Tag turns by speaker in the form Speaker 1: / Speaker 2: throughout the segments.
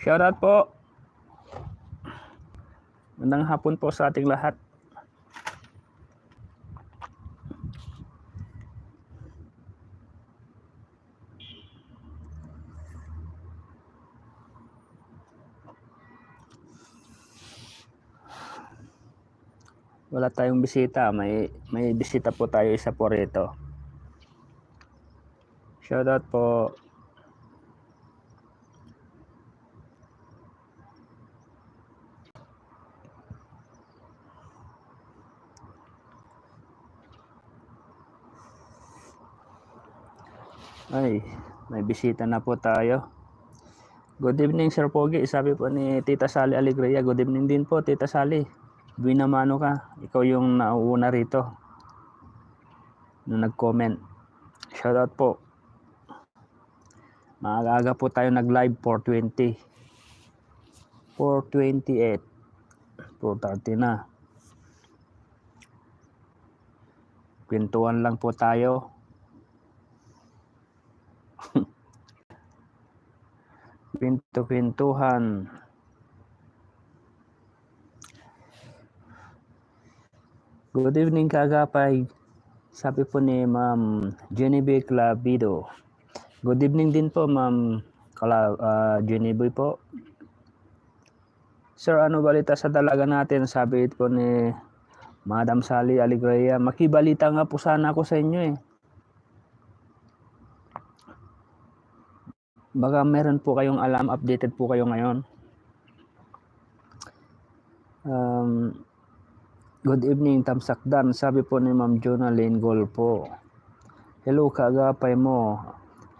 Speaker 1: Shoutout po. Magandang hapon po sa ating lahat. Wala tayong bisita, may bisita po tayo, isa po rito. Shoutout po. Ay, may bisita na po tayo. Good evening, Sir Pogi. Sabi po ni Tita Sally Alegria. Good evening din po, Tita Sally. Binamano ka. Ikaw yung nauuna rito na nag-comment. Shoutout po. Maaga po tayo nag-live 4:20. 4:28. 4:30 na. Kwentuhan lang po tayo. Kwentuhan. Good evening, Kagapay. Sabi po ni Ma'am Genevieve Clavido. Good evening din po, Ma'am Genevieve po. Sir, ano balita sa dalaga natin? Sabi po ni Madam Sally Alegria. Makibalita nga po sana ako sa inyo eh. Baka meron po kayong alam, updated po kayo ngayon. Good evening, Tamsakdan. Sabi po ni Ma'am Jonalyn Golpo. Hello, Kagapay mo.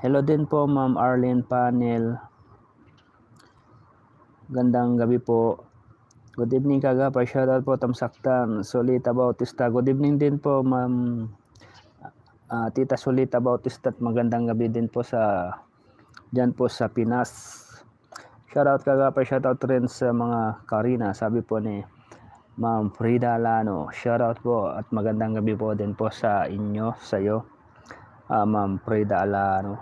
Speaker 1: Hello din po, Ma'am Arlene Panel. Gandang gabi po. Good evening, Kagapay. Shoutout po, Tamsakdan. Solita Bautista. Good evening din po, Ma'am Tita Solita Bautista. At magandang gabi din po sa dyan po sa Pinas. Shoutout, Kagapay. Shoutout rin sa mga Karina. Sabi po ni Ma'am Frida Lano. Shoutout po at magandang gabi po din po sa inyo, sa iyo, Ma'am Frida Lano.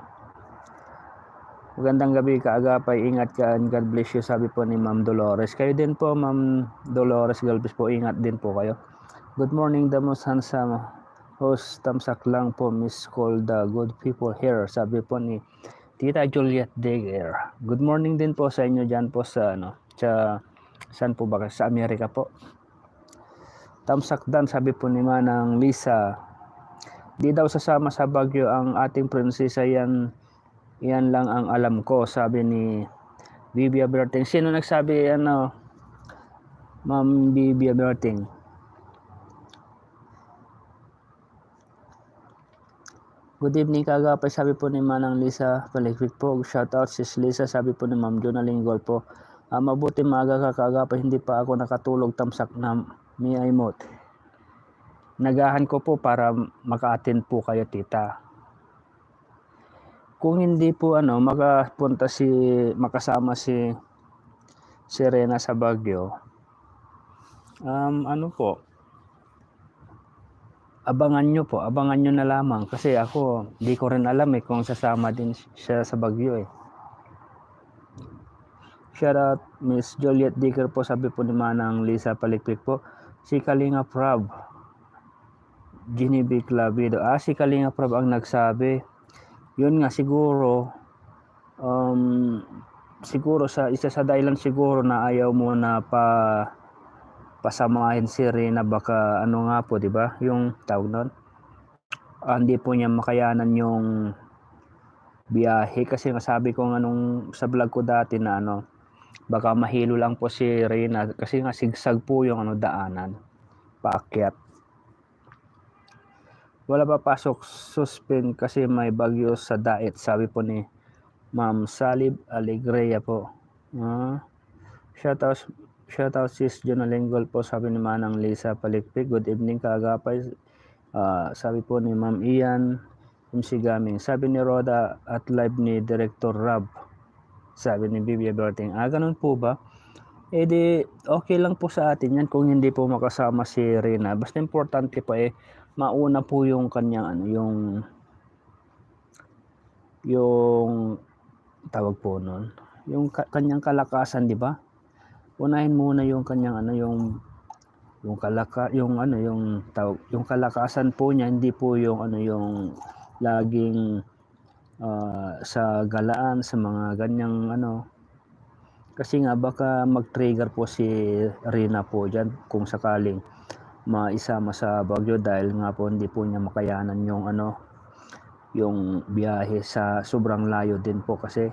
Speaker 1: Magandang gabi, Kaagapay. Ingat ka and God bless you. Sabi po ni Ma'am Dolores. Kayo din po, Ma'am Dolores Galvez po. Ingat din po kayo. Good morning, the most handsome host. Tamsak lang po, Miss Call the good people here. Sabi po ni Tita Juliet Deger. Good morning din po sa inyo dyan po sa saan po ba? Sa Amerika po. Tamsakdan, sabi po ni Manang Lisa. Di daw sasama sa Baguio ang ating prinsesa, yan lang ang alam ko, sabi ni Bibia Berting. Sino nagsabi Ma'am Bibia Berting? Good evening, Kagapay. Sabi po ni Manang Lisa Palikpik po. Shoutout sis Lisa. Sabi po ni Ma'am Jonalyn Golpo. Mabuti maaga ka, Kagapay. Hindi pa ako nakatulog. Tamsak na miaymot. Nagahan ko po para maka-attend po kayo, tita. Kung hindi po makasama si Serena sa Baguio, abangan nyo na lamang kasi ako di ko rin alam kung sasama din siya sa Baguio eh. Shout out Miss Juliet Dicker po, sabi po ni Manang Lisa Palikpik po. Si Kalinga Prab Genevieve Clavido. Si Kalinga Prab ang nagsabi. Yun nga siguro siguro sa isa sa dahilan siguro na ayaw mo na pasamahin si Rina, baka nga po, di ba? Yung tawag nun. Hindi po niya makayanan yung biyahe kasi nasabi ko sa vlog ko dati na baka mahilo lang po si Rina kasi nga sigsag po yung daanan paakyat. Wala pa pasok suspend kasi may bagyo sa Daet, sabi po ni Ma'am Salib Alegria po. Shoutout sis Jonalyn Gol po, sabi ni Manang Lisa Palikpik. Good evening, Kagapay. Sabi po ni Ma'am Ian MC Gaming. Sabi ni Roda at live ni Director Rob. Sabi ni Bibia Berting. Ganun po ba? Di okay lang po sa atin yan kung hindi po makasama si Rina. Basta importante pa mauna po yung kanyang yung tawag po nun, yung kanyang kalakasan, di ba? Unahin muna yung kanyang yung kalakasan po niya, hindi po yung yung laging sa galaan, sa mga ganyang kasi nga baka mag-trigger po si Rina po dyan kung sakaling maisama sa Baguio dahil nga po hindi po niya makayanan yung biyahe sa sobrang layo din po kasi.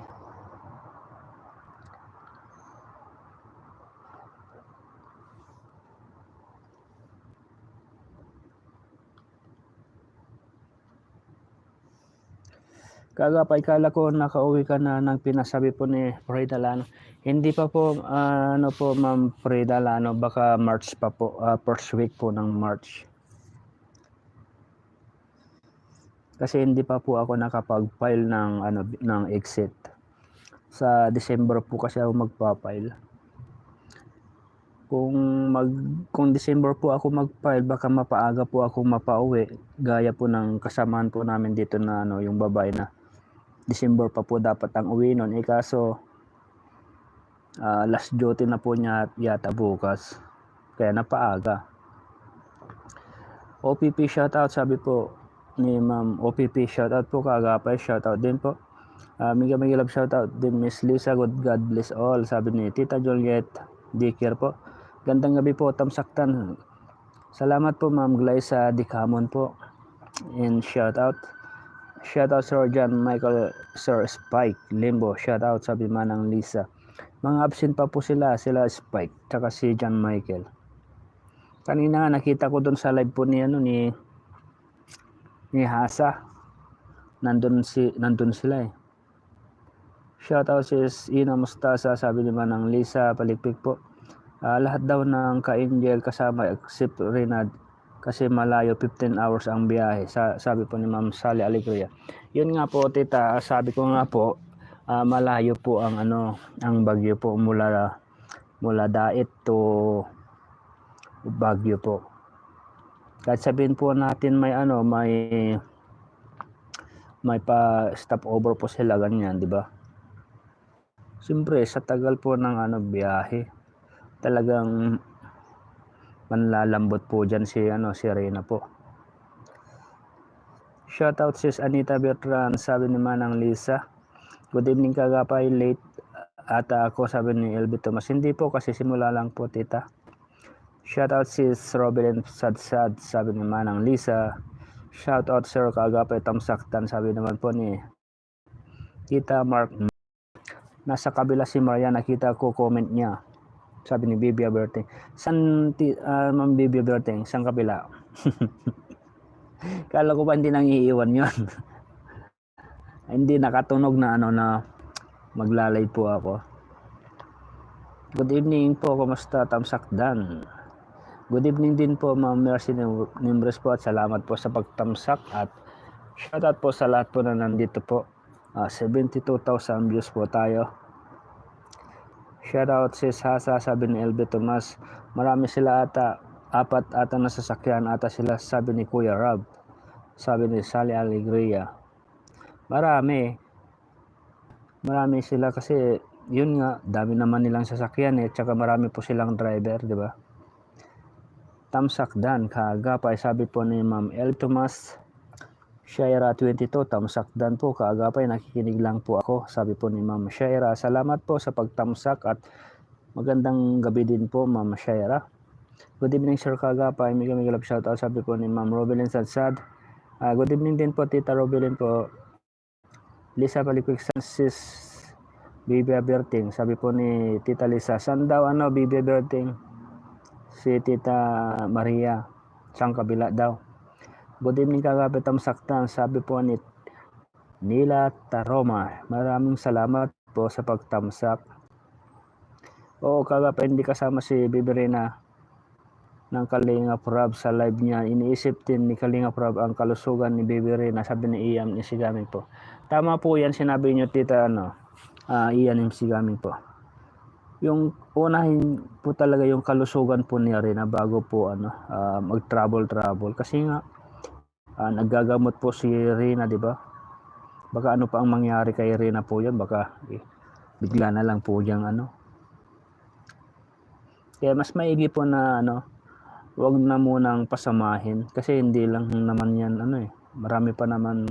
Speaker 1: Kagapay, kala ko nakauwi ka na ng pinasabi po ni Frida Lano. Hindi pa po, po Ma'am Frida Lano, baka March pa po, first week po ng March. Kasi hindi pa po ako nakapag-file ng exit. Sa December po kasi ako magpa-file. Kung December po ako mag-file, baka mapaaga po ako mapauwi. Gaya po ng kasamahan po namin dito na yung babae na December pa po dapat ang uwi nun. Kaso last duty na po niya yata bukas. Kaya napaaga. OPP shoutout, sabi po ni Ma'am OPP, shoutout po Kagapay, shoutout din po. Mega love shoutout din Miss Lisa, God bless all, sabi ni Tita Juliet Dikir po. Gandang gabi po, Tamsaktan. Salamat po Ma'am Glyza Dicamon po. And shoutout Sir John Michael, Sir Spike Limbo, shoutout, sabi Manang Lisa. Mga absent pa po sila Spike, tsaka si John Michael. Kanina nakita ko doon sa live po ni Hasa. Nandun sila eh. Shoutout sis Ina Mustasa, sabi ni Manang Lisa Palikpik po. Lahat daw ng ka-angel kasama except Renad kasi malayo, 15 hours ang biyahe, sabi po ni Ma'am Sally Alegria. Yun nga po tita, sabi ko nga po, malayo po ang Baguio po mula Daet to Baguio po. Kahit sabihin po natin may pa stop over po sila ganyan, di ba? Siyempre sa tagal po ng biyahe, talagang manlalambot po dyan si Reyna po. Shoutout sis Anita Bertran, sabi ni Manang Lisa. Good evening Kagapay, late ata ako, sabi ni LB Thomas. Hindi po, kasi simula lang po tita. Shoutout sis Robin Sadsad, sabi ni Manang Lisa. Shoutout Sir Kagapay Tamsaktan, sabi naman po ni Tita Mark. Nasa kabila si Maria, nakita ko comment niya, sabi ni Bibi Berting. San Ma'am Bibi Berting, sang kabila? Kala ko ba hindi nang iiwan yun? Hindi nakatunog na na maglalay po ako. Good evening po, kumusta Tamsakdan? Good evening din po Ma'am Mercy Nimbres po, at salamat po sa pagtamsak, at shoutout po sa lahat po na nandito po. 72,000 views po tayo. Shoutout sis Hasa, sabi ni LB Tomas. Marami sila ata, 4 ata na sasakyan ata sila, sabi ni Kuya Rob. Sabi ni Sally Alegria. Marami sila kasi yun nga, dami naman nilang sasakyan tsaka marami po silang driver, di ba? Tamsakdan Kagapay, sabi po ni Ma'am L. Tomas. Shaira 22, Tamsakdan po Kagapay, nakikinig lang po ako, sabi po ni Ma'am Shaira. Salamat po sa pagtamsak at magandang gabi din po Ma'am Shaira. Good evening Sir Kagapay, mega love shoutout, sabi po ni Ma'am Robelin Sadsad. Good evening din po Tita Robelin po. Lisa Palikpik, sis Bibi Berting, sabi po ni Tita Lisa. Saan daw Bibi Berting? Si Tita Maria, sang kabila daw. Good evening Kagapay Tamsaktan, sabi po ni Nila Taroma. Maraming salamat po sa pagtamsak. Oo Kagapay, hindi kasama si Bibi Reyna ng Kalingap Rob sa live niya. Iniisip din ni Kalingap Rob ang kalusugan ni Bibi Reyna, sabi ni Ian Isigaming po. Tama po yan sinabi niyo tita Ian Isigaming po. Yung unahin po talaga yung kalusugan po ni Reyna bago po mag-travel kasi nga naggagamot po si Reyna, di ba? Baka ano pa ang mangyari kay Reyna po yun, baka bigla na lang po diyang ano. Kaya mas maigi po na ano, wag na munang pasamahin kasi hindi lang naman yan ano marami pa naman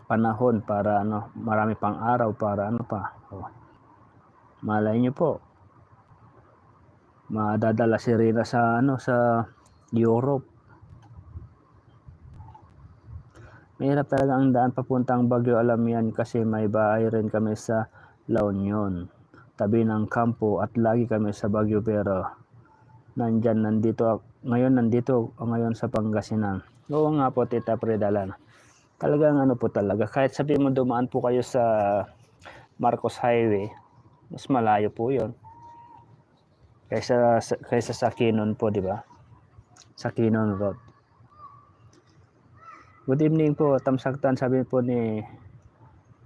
Speaker 1: panahon para ano, marami pang araw para ano pa. Malay niyo po, madadala si Rina sa ano, sa Europe. Mahirap talaga ang daan papuntang Baguio, alam yan kasi may bahay rin kami sa La Union, tabi ng kampo, at lagi kami sa Baguio pero nandito ngayon sa Pangasinan. Oo nga po, Tita Predalan. Talagang ano po talaga, kahit sabihin mo dumaan po kayo sa Marcos Highway, mas malayo po 'yon. Kaysa sa Kinon po, di ba? Sa Kinon Road. Good evening po, Tamsaktan, sabi po ni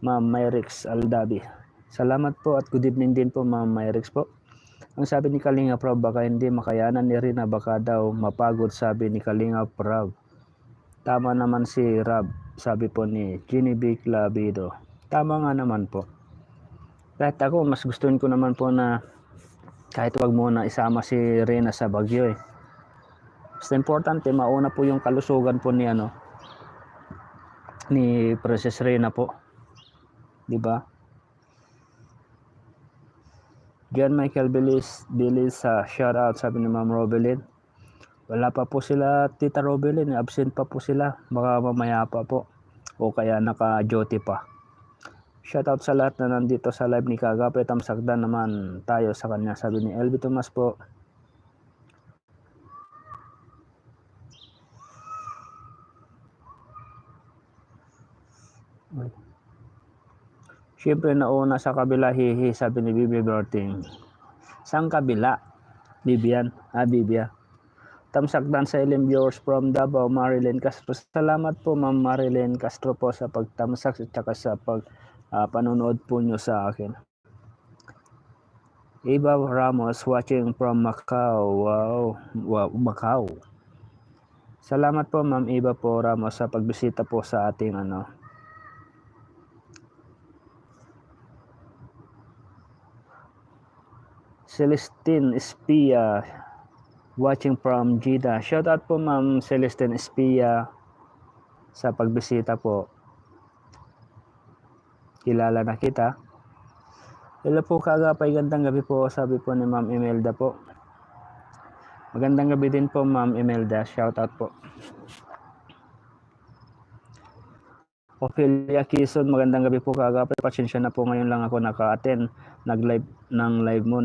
Speaker 1: Ma'am Myrix Aldabi. Salamat po at good evening din po, Ma'am Myrix po. Ang sabi ni Kalinga Prab, baka hindi makayanan ni Rina, baka daw mapagod, sabi ni Kalinga Prab. Tama naman si Rab, sabi po ni Genevieve Labido. Tama nga naman po. Kahit ako, mas gustuin ko naman po na kahit wag muna isama si Rina sa Baguio Basta importante, mauna po yung kalusugan po ni Princess Rina po. Di ba? John Michael Bilis sa shout out, sabi ni Ma'am Robelyn. Wala pa po sila, Tita Robelyn, absent pa po sila. Baka mamaya pa po. O kaya naka-duty pa. Shout out sa lahat na nandito sa live ni Kagape. Tamsakdan naman tayo sa kanya, sabi ni LB Tomas po. Siyempre nauna sa kabila, hihi, sabi ni Bibi Berting. Saan kabila? Bibian? Bibia. Tamsakdan sa ilim viewers from Davao, Marilyn Castro. Salamat po, Ma'am Marilyn Castro po sa pagtamsak at saka sa panonood po nyo sa akin. Eva Ramos watching from Macau. Wow, Macau. Salamat po, Ma'am Eva po Ramos sa pagbisita po sa ating Celestine Espia watching from Jeddah. Shout out po, Ma'am Celestine Espia, sa pagbisita po. Kilala na kita. Hello po Kagapay, gandang gabi po, sabi po ni Ma'am Imelda po. Magandang gabi din po, Ma'am Imelda. Shout out po. Ophelia Quezon, magandang gabi po Kagapay. Pasensya na po, ngayon lang ako naka-attend nag-live ng live mo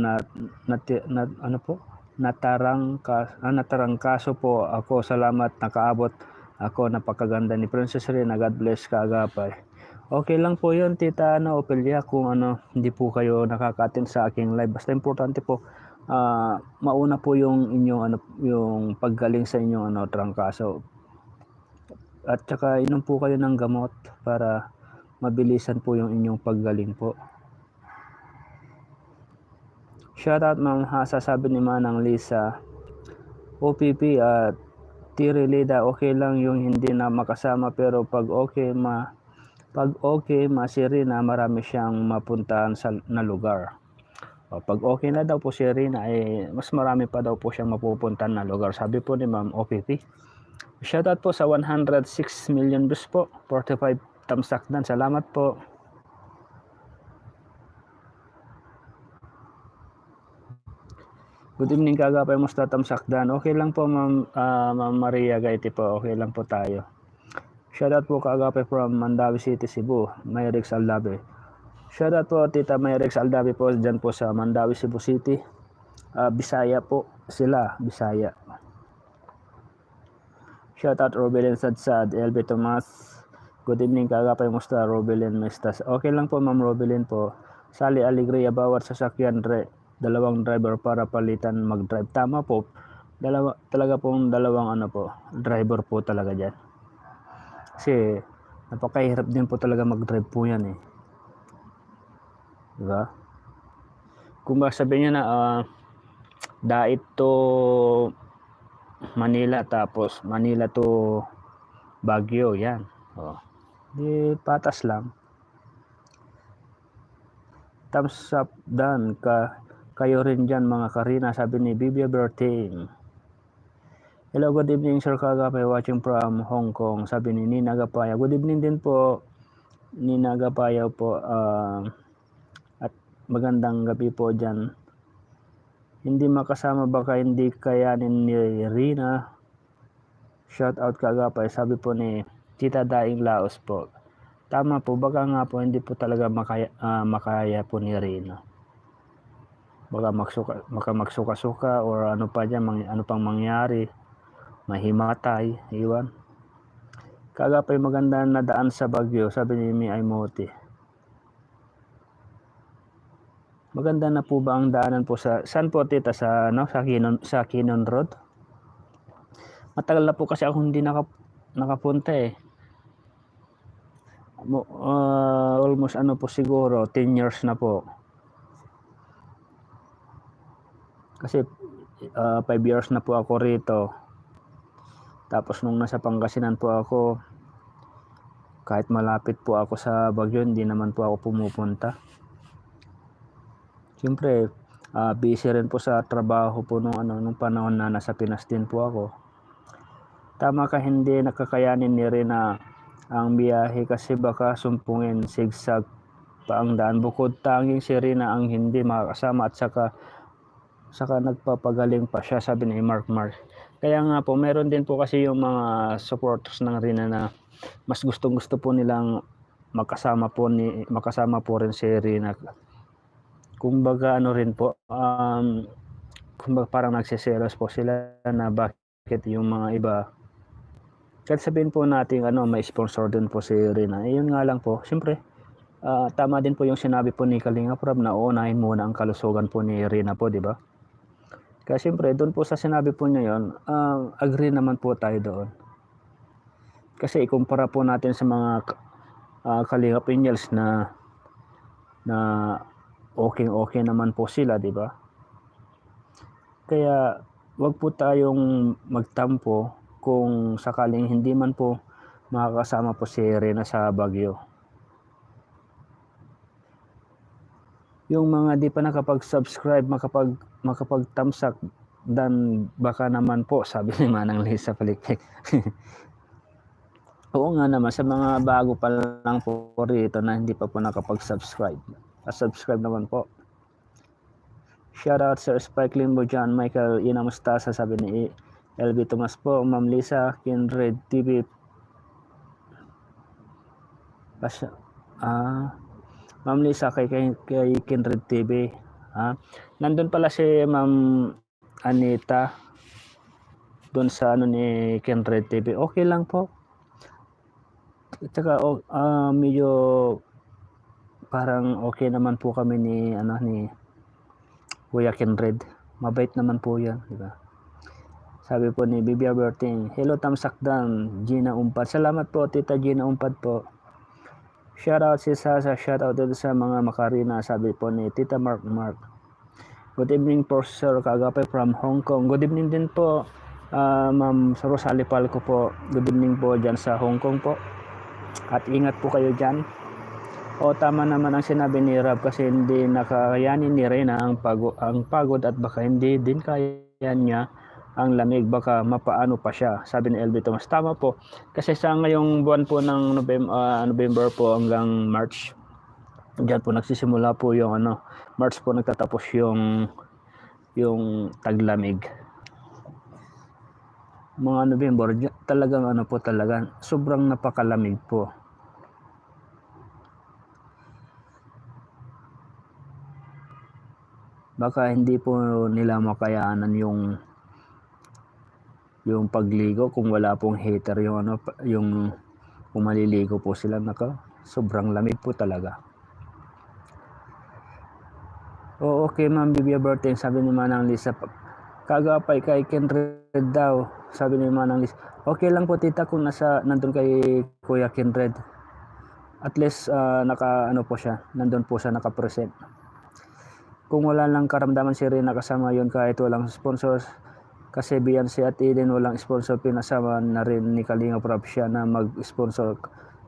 Speaker 1: natarangkaso po ako. Salamat, nakaabot ako. Napakaganda ni Princess Rina. God bless Kagapay. Okay lang po yun, Tita Ophelia, kung hindi po kayo nakaka-attend sa aking live. Basta importante po, mauna po yung inyong yung paggaling sa inyong trangkaso. At saka inom po kayo ng gamot para mabilisan po yung inyong paggaling po. Shout out Ma'am Hasa, sabi ni Manang Lisa. OPP at Tirilida, okay lang yung hindi na makasama, pero pag okay si Rina, marami siyang mapuntahan na lugar. Pag okay na daw po si Rina, mas marami pa daw po siyang mapupuntahan na lugar, sabi po ni Ma'am OPP. Shoutout po sa 106 million views po, 45 tamsakdan. Salamat po. Good evening Kagapay, musta tamsakdan? Okay lang po, Ma'am Maria Gaiti po, okay lang po tayo. Shoutout po Kagapay from Mandawi City, Cebu, Myrix Aldabi. Shoutout po Tita Myrix Aldabi po dyan po sa Mandawi, Cebu City. Bisaya po sila, Bisaya. Shoutout Robelyn Sadsad, LB Tomas. Good evening Kagapay, musta Robelyn Mestas? Okay lang po Ma'am Robelyn po. Sally Alegria, bawat sasakyan dalawang driver para palitan mag-drive. Tama po. Talaga pong dalawang driver po talaga dyan. Kasi napakahirap din po talaga mag-drive po yan Diba? Kung ba sabihin niya na dait to Manila, tapos Manila to Baguio, yan. Di patas lang. thumbs up dan kayo rin dyan mga Karina, sabi ni Bibia Berting. Hello, good evening Sir Kagapay, watching from Hong Kong, sabi ni Nina Gapaya. Good evening din po Nina Gapaya po, at magandang gabi po dyan. Hindi makasama baka hindi kayanin ni Rina. Shout out Kagapay, sabi po ni Tita Daing Laos po. Tama po, baka nga po hindi po talaga makaya po ni Rina. Baka magsuka-suka or ano pa dyan, ano pang mangyari, mahimatay, iwan. Kagapay, maganda na daan sa Baguio, sabi ni Mi Aymoti. Maganda na po ba ang daanan po saan po tita, sa Kinon Road? Matagal na po kasi ako hindi nakapunta eh. Almost po siguro 10 years na po. Kasi 5 years na po ako rito. Tapos nung nasa Pangasinan po ako, kahit malapit po ako sa Baguio, hindi naman po ako pumupunta. Siyempre, busy rin po sa trabaho po nung panahon na nasa Pinas din po ako. Tama ka, hindi nakakayanin ni Rina ang biyahe kasi baka sumpungin, sigsag pa ang daan. Bukod tanging si Rina ang hindi makakasama at saka nagpapagaling pa siya, sabi ni Mark. Kaya nga po, meron din po kasi yung mga supporters ng Rina na mas gusto po nilang makasama po rin si Rina. Kumbaga rin po, kumbaga parang nagsiselos po sila na bakit yung mga iba, kahit sabihin po natin may sponsor din po si Rina. Yun nga lang po, siyempre tama din po yung sinabi po ni Kalinga Prab na uunahin muna ang kalusugan po ni Rina po, di ba? Kaya siyempre doon po sa sinabi po niya yun, agree naman po tayo doon. Kasi ikumpara po natin sa mga Kalinga Pinyals na okay naman po sila, di ba? Kaya wag po tayong magtampo kung sakaling hindi man po makakasama po si Rina sa Baguio. Yung mga di pa nakapag-subscribe, makapag-thumbs up dan baka naman po, sabi ni Manang Lisa Palikpik. Oo nga naman, sa mga bago pa lang po rito na hindi pa po nakapag-subscribe, subscribe naman po. Shoutout Sir Spike Limbo, John Michael Inamustasa, sabi ni LB Tomas po, Ma'am Lisa, Kindred TV. Ma'am Lisa kay Kindred TV. Nandun pala si Ma'am Anita doon sa ni Kindred TV. Okay lang po. At saka medyo parang okay naman po kami ni Kuya Kindred. Mabait naman po 'yan, di ba? Sabi po ni Bibia Berting, hello Tamsakdan, Gina Umpad. Salamat po Tita Gina Umpad po. Shoutout si Sasa, shoutout din sa mga Makarina, sabi po ni Tita Mark. Good evening po Sir Kagapay from Hong Kong. Good evening din po Ma'am Rosalie Palco po. Good evening po dyan sa Hong Kong po. At ingat po kayo dyan. Tama naman ang sinabi ni Rab kasi hindi nakayanin ni Rina ang pagod at baka hindi din kaya niya ang lamig, baka mapaano pa siya, sabi ni LB Thomas. Tama po, kasi sa ngayong buwan po ng November po hanggang March, diyan po nagsisimula po yung March po nagtatapos yung taglamig. Mga November talagang talaga sobrang napakalamig po. Baka hindi po nila makayanan yung pagligo kung wala pong heater, yung kung maliligo po sila, sobrang lamig po talaga. Okay Ma'am Bibia Berting, sabi ni Manang Lisa, Kagapay kay Kindred daw, sabi ni Manang Lisa. Okay lang po tita kung nandun kay Kuya Kindred, at least po siya, nandun po siya nakapresent. Kung wala lang karamdaman si Rina kasama yun kahit walang sponsors, kasi Beyonce at Eden walang sponsor, pinasama na rin ni Kalinga Prab siya na mag-sponsor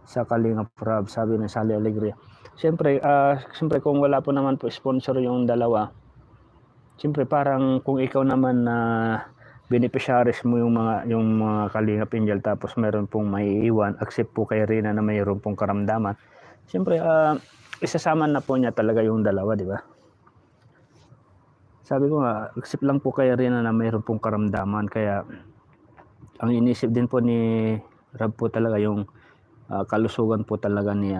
Speaker 1: sa Kalingap Rab, sabi ni Sally Alegria. Siyempre kung wala po naman po sponsor yung dalawa, siyempre parang kung ikaw naman na beneficiaries mo yung mga Kalingap Angel, tapos meron pong maiiwan, accept po kay Rina na mayroon pong karamdaman, siyempre isasama na po niya talaga yung dalawa, di ba? Sabi ko nga, accept lang po kay Rina na mayroon pong karamdaman, kaya ang inisip din po ni Rab po talaga yung kalusugan po talaga ni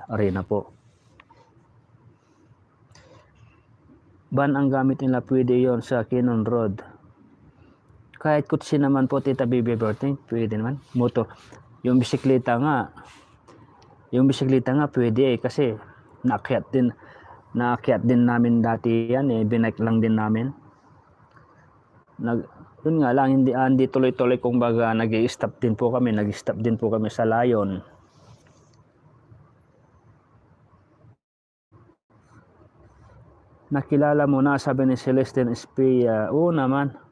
Speaker 1: Rina po. Ban ang gamit nila, pwede yon sa Kinon Road. Kahit kutsi naman po, Tita Bibi Berting, pwede naman. Motor. Yung bisikleta nga pwede kasi naakyat din namin dati yan binike lang din namin. Yun nga lang, hindi tuloy-tuloy, kung baga nag-i-stop din po kami sa Lion. Nakilala mo na, sabi ni Celestine Espia. Oo naman.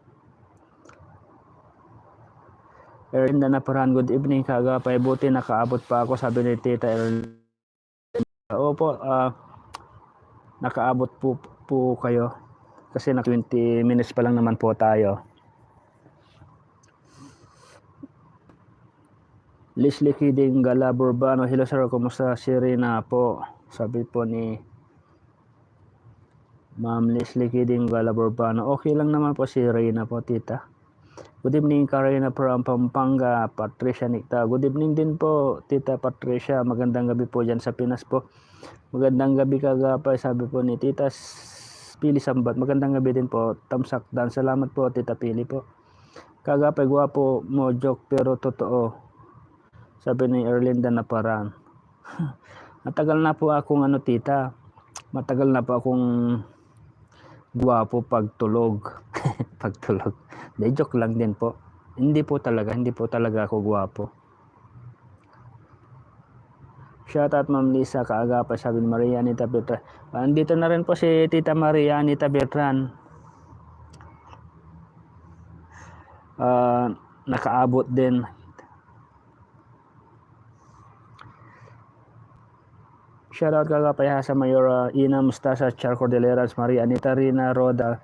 Speaker 1: Erlinda Naparan, good evening Kagapay, buti nakaabot pa ako, sabi ni Tita Erlinda. Opo, nakaabot po kayo kasi na 20 minutes pa lang naman po tayo. Leslie Kiding Gala Burbano, hello sir, kumusta si Rina po? Sabi po ni Ma'am Leslie Kiding Gala Burbano, okay lang naman po si Rina po, tita. Good evening Karina from Pampanga, Patricia Nikta. Good evening din po, Tita Patricia, magandang gabi po dyan sa Pinas po. Magandang gabi Kagapay, sabi po ni Tita Pili Sambat, magandang gabi din po. Tamsak Dan, salamat po Tita Pili po. Kagapay, gwapo mo, joke pero totoo, sabi ni Erlinda Naparan. Matagal na po akong tita, matagal na po akong gwapo pagtulog. Pagtulog, de joke lang din po, hindi po talaga ako gwapo. Shoutout Ma'am Lisa Kaagapay, sabi ni Maria Anita Bertran. Andito na rin po si Tita Maria Anita Bertran. Nakaabot din. Shoutout Kagapay sa Mayora Ina Mustasa, Char Cordilleras, Maria Anita Rina Roda.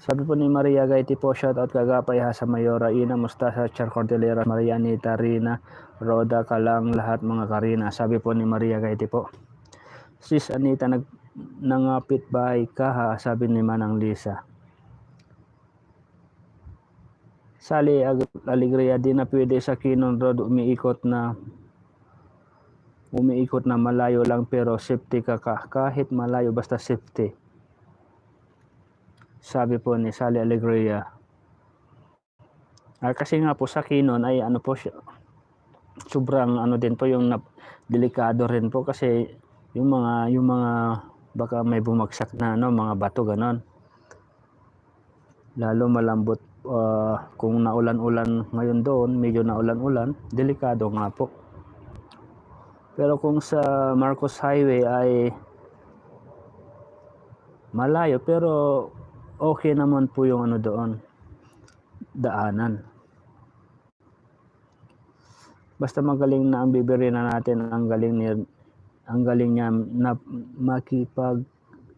Speaker 1: Sabi po ni Maria Gaiti po, shoutout Kagapay sa Mayora Ina Mustasa, Char Cordilleras, Maria Anita Rina Roda, Kalang lahat mga Karina. Sabi po ni Maria Gaiti po. Sis Anita, nangapit bahay ka ha, sabi ni Manang Lisa. Sally Alegria, di na pwede sa Kinon Road, umiikot na malayo lang pero safety ka kahit malayo basta safety, sabi po ni Sally Alegria. Kasi nga po sa Kinon ay po siya, sobrang din po yung delikado rin po kasi yung mga baka may bumagsak na mga bato ganon, lalo malambot. Kung naulan-ulan ngayon doon, medyo naulan-ulan, delikado nga po. Pero kung sa Marcos Highway ay malayo pero okay naman po yung doon, daanan. Basta magaling na ang bibiri na natin, ang galing niya na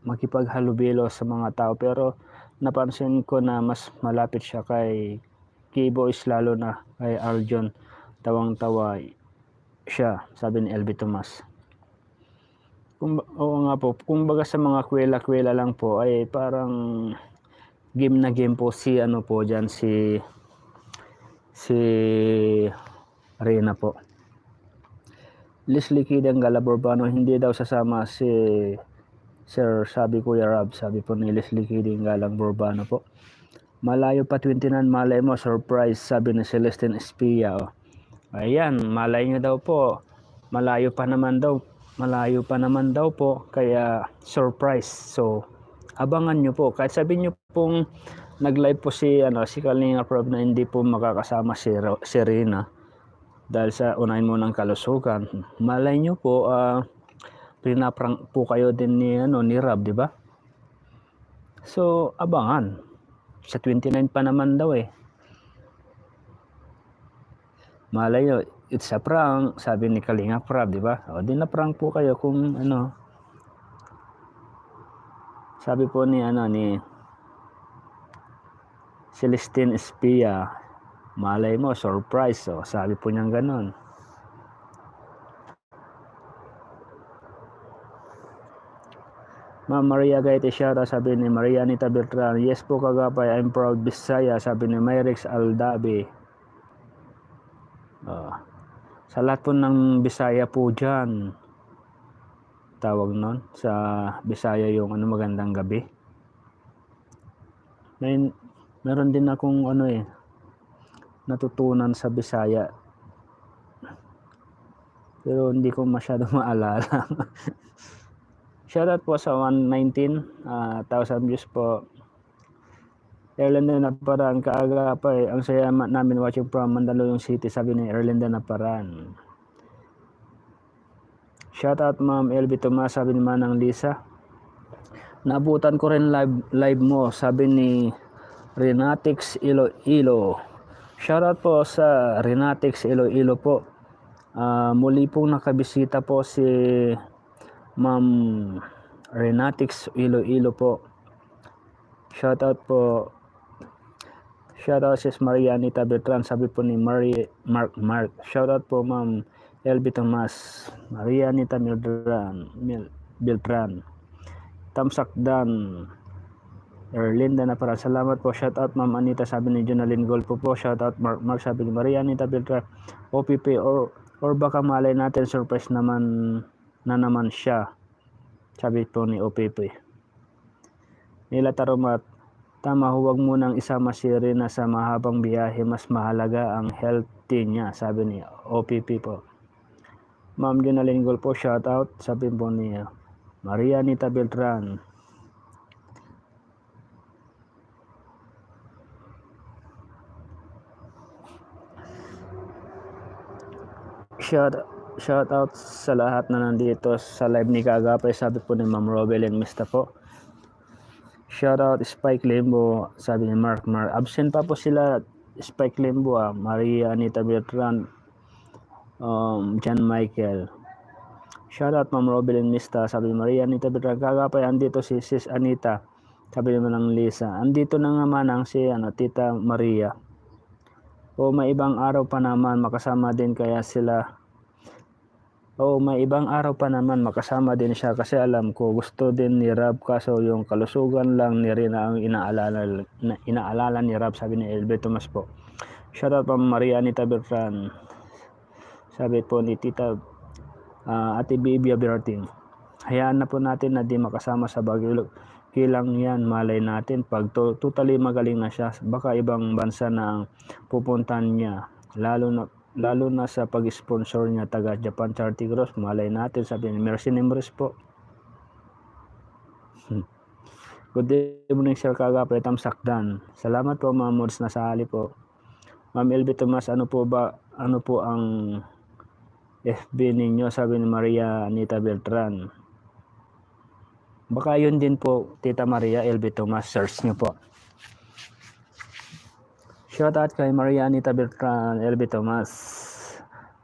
Speaker 1: makipaghalubilo sa mga tao, pero napansin ko na mas malapit siya kay Keyboys, lalo na kay Arjon. Tawang-tawa siya, sabi ni LB Tomas. Oo nga po, kumbaga sa mga kwela-kwela lang po ay parang game na game po si po dyan, si Rina po. Leslie Kidang Galaburbano, hindi daw sasama si Sir, sabi Kuya Rob, sabi po ni Leslie Kiding Galang Burbano po. Malayo pa 29, malay mo, surprise, sabi ni Celestine Espia. Ayan, malay nyo daw po, malayo pa naman daw po, kaya surprise. So, abangan nyo po. Kahit sabi nyo pong nag-live po si Kalingap Rob na hindi po makakasama si Rina dahil sa unahin mo ng kalusugan, malay nyo po, pinaprank po kayo din ni Rob, di ba? So, abangan. Sa 29 pa naman daw Malay nyo, it's a prank, sabi ni Kalinga Prab, di ba? O, di na prank po kayo kung ano. Sabi po ni Celestine Espia, malay mo, surprise. O, sabi po niyang ganon. Ma'am Maria Gaite Shara, sabi ni Maria Anita Beltran, yes po kagapay, I'm proud Bisaya, sabi ni Myrix Aldabi. Sa lahat po ng Bisaya po dyan, tawag nun, sa Bisaya yung magandang gabi. Meron din akong natutunan sa Bisaya, pero hindi ko masyado maalala. Shoutout po sa 119,000 views po. Erlinda Naparan, kaaga pa ang saya namin watching from Mandaluyong City, sabi ni Erlinda Naparan. Shoutout Ma'am LB Tomas, sabi ni Manang Lisa. Naabutan ko rin live mo, sabi ni Renatix Iloilo. Shoutout po sa Renatix Iloilo po. Muli pong nakabisita po si Ma'am Renatix Iloilo po. Shoutout po. Shoutout si Maria Anita Beltran, sabi po ni Mark. Shoutout po Ma'am LB Tomas, Maria Anita Beltran. Tamsakdan, Erlinda Naparan, salamat po. Shoutout Ma'am Anita, sabi ni Jonalyn Golpo po. Shoutout Mark, sabi ni Maria Anita Beltran. OPP or baka malay natin surprise naman siya, sabi po ni OPP. Nila Tarumat, tama, huwag mo nang isama si Rina sa mahabang biyahe, mas mahalaga ang healthy niya, sabi ni OPP po. Ma'am Jonalyn Golpo, shoutout, sabi po ni Maria Anita Beltran. Shout out sa lahat na nandito sa live ni Kagapay, sabi po ni Ma'am Robelyn Mista po. Shout out Spike Limbo, sabi ni Mark. Absent pa po sila, Spike Limbo, Maria Anita Beltran, John Michael. Shout out Ma'am Robelyn Mista, sabi ni Maria Anita Beltran. Kagapay, andito si Sis Anita, sabi ni Manang Lisa. Andito na nga manang si Tita Maria. O may ibang araw pa naman makasama din kaya sila. May ibang araw pa naman makasama din siya, kasi alam ko gusto din ni Rab, kaso yung kalusugan lang ni Rina ang inaalala ni Rab, sabi ni Elbe Tomas po. Shoutout pa Maria Anita Beltran, sabi po ni Tita Ate Bibia Berting. Hayaan na po natin na di makasama sa Baguio. Kilang yan, malay natin pag totally magaling na siya, baka ibang bansa na ang pupuntahan niya, lalo na sa pag-sponsor niya taga Japan Charity Cross, malay natin, sabi ni Mercy Nimres po. Good evening Sir Kagapay, Tamsakdan. Salamat po Ma'am Mods na sali po. Ma'am LB Tomas, ano po ang FB ninyo, sabi ni Maria Anita Beltran. Baka yun din po, Tita Maria LB Tomas, search nyo po. Shoutout kay Maria Anita Beltran, LB Tomas.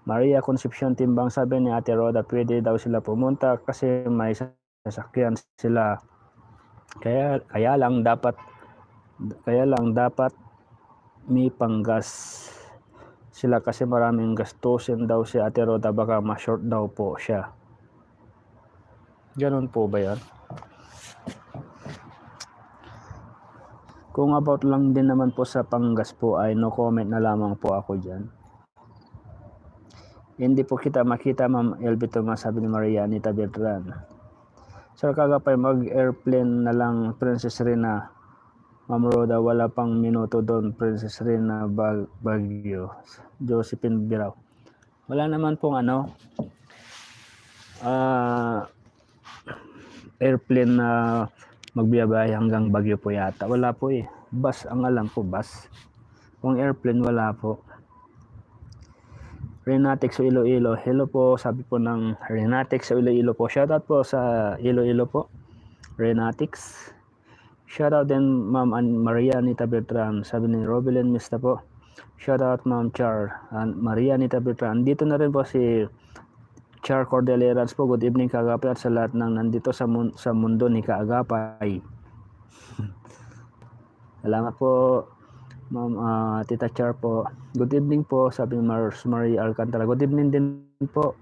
Speaker 1: Maria Concepcion Timbang, sabi ni Ate Roda, pwede daw sila pumunta kasi may sasakyan sila. Kaya lang dapat may panggas sila kasi maraming gastusin daw si Ate Roda, baka ma-short daw po siya. Ganun po ba yan? Kung about lang din naman po sa panggas po ay no comment na lamang po ako dyan. Hindi po kita makita Ma'am LB Tomas, sabi ni Maria Anita Beltran. Sir Kagapay, mag-airplane na lang Princess Rina. Ma'am Roda, wala pang minuto doon, Princess Rina Baguio. Josephine Biraw. Wala naman pong airplane na magbiyahe hanggang Baguio po yata. Wala po eh. Bus, ang alam ko, bus. Kung airplane, wala po. Renatix sa Iloilo. Hello po, sabi po ng Renatix sa Iloilo po. Shoutout po sa Iloilo po. Renatix. Shoutout din Ma'am Maria Anita Beltran, sabi ni Robelyn Mista po. Shoutout Ma'am Char. Maria Anita Beltran. Dito na rin po si Char Cordelerans po. Good evening Kaagapay at sa lahat ng nandito sa mundo ni Kaagapay. Salamat po Ma'am Tita Char po. Good evening po, sabi ni Marie Alcantara. Good evening din po.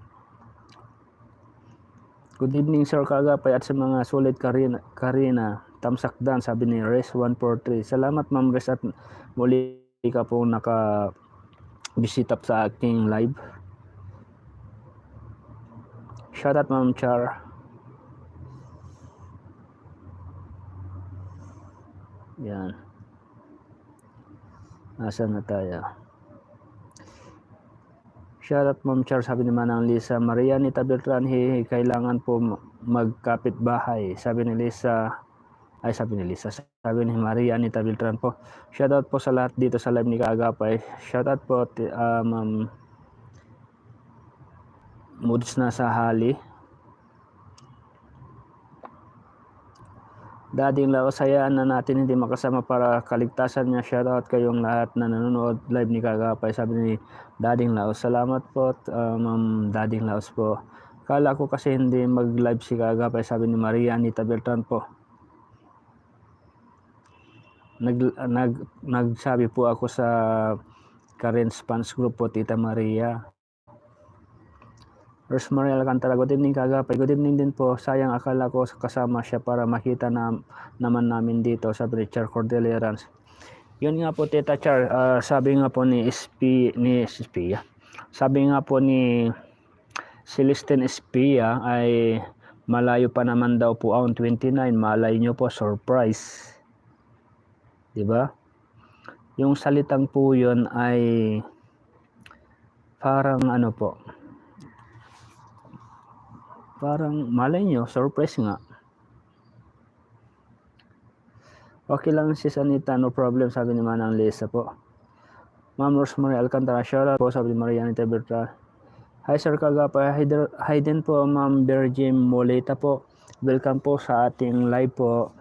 Speaker 1: Good evening Sir Kaagapay at sa mga sulit Karina Tamsakdan, sabi ni Res 143. Salamat Ma'am Res at muli ka po naka-visit up sa aking live. Shoutout Ma'am Char. Yan. Nasaan na tayo? Shoutout Ma'am Char, sabi ni Manang Lisa. Maria Anita Beltran, kailangan po magkapit bahay. Sabi ni Maria Anita Beltran po. Shoutout po sa lahat dito sa live ni Kaagapay. Shoutout po Ma'am Moods na sa hali. Dading Laos, hayaan na natin hindi makasama para kaligtasan niya. Shoutout kayong lahat na nanonood live ni Kaagapay, sabi ni Dading Laos. Salamat po Ma'am Dading Laos po. Kala ko kasi hindi mag-live si Kaagapay, sabi ni Maria Anita Beltran po. Nagsabi po ako sa Karen's Fans Group po, Tita Maria. Rosemary Alcantara, good evening Kaagapay. Good evening din po. Sayang akala ko kasama siya para makita naman namin dito, sabi ni Char Cordelerans. Yun nga po Tita Char, sabi nga po ni sabi nga po ni Celestine Espia ay malayo pa naman daw po ang 29. Malay nyo po, surprise. Diba? Yung salitang po yun ay parang ano po, parang malay nyo, surprise nga. Okay lang si Sanita, no problem, sabi ni Manang Lisa po. Ma'am Rosemary Alcantara, shoutout po, sabi ni Mariana Tebertra. Hi Sir Kaagapay, hi din po Ma'am Virgin Moleta po. Welcome po sa ating live po.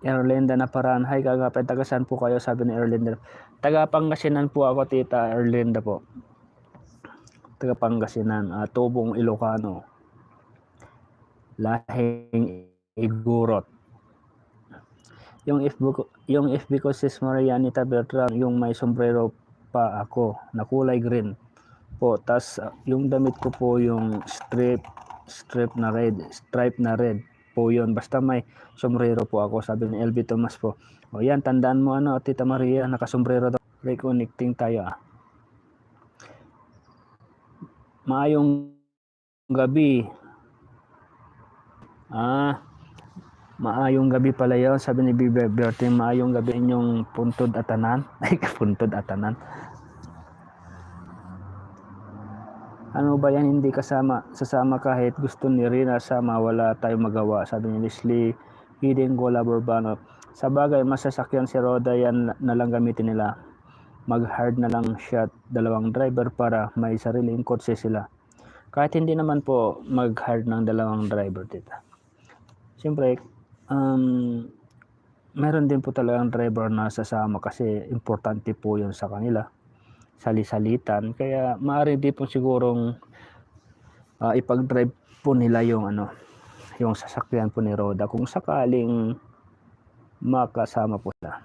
Speaker 1: Erlinda Naparan, hi Kaagapay, taga saan po kayo, sabi ni Erlinda. Taga Pangasinan po ako, Tita Erlinda po. Taga Pangasinan, Tubong Ilocano, lahing Igurot. Yung FB ko sis Maria Anita Beltran, yung may sombrero pa ako na kulay green po, tas yung damit ko po yung stripe na red po yun, basta may sombrero po ako, sabi ni LB Thomas po. O yan, tandaan mo Tita Maria, nakasombrero daw. Reconnecting tayo Maayong gabi. Maayong gabi pala yun, sabi ni Bibi Berting. Maayong gabi inyong puntod atanan. Ay, puntod atanan. Ano ba yan, hindi sasama kahit gusto ni Rina sama, wala tayong magawa, sabi ni Leslie Hiding Gola Burbano. Sa bagay, masasakyan si Roda, yan na lang gamitin nila. Mag-hard na lang siya 2 driver para may sariling kotse sila. Kahit hindi naman po mag-hard ng 2 driver, Tita. Siyempre, meron din po talagang driver na sasama kasi importante po yun sa kanila. Salisalitan. Kaya maaari din po sigurong ipag-drive po nila yung sasakyan po ni Roda kung sakaling makasama po sila.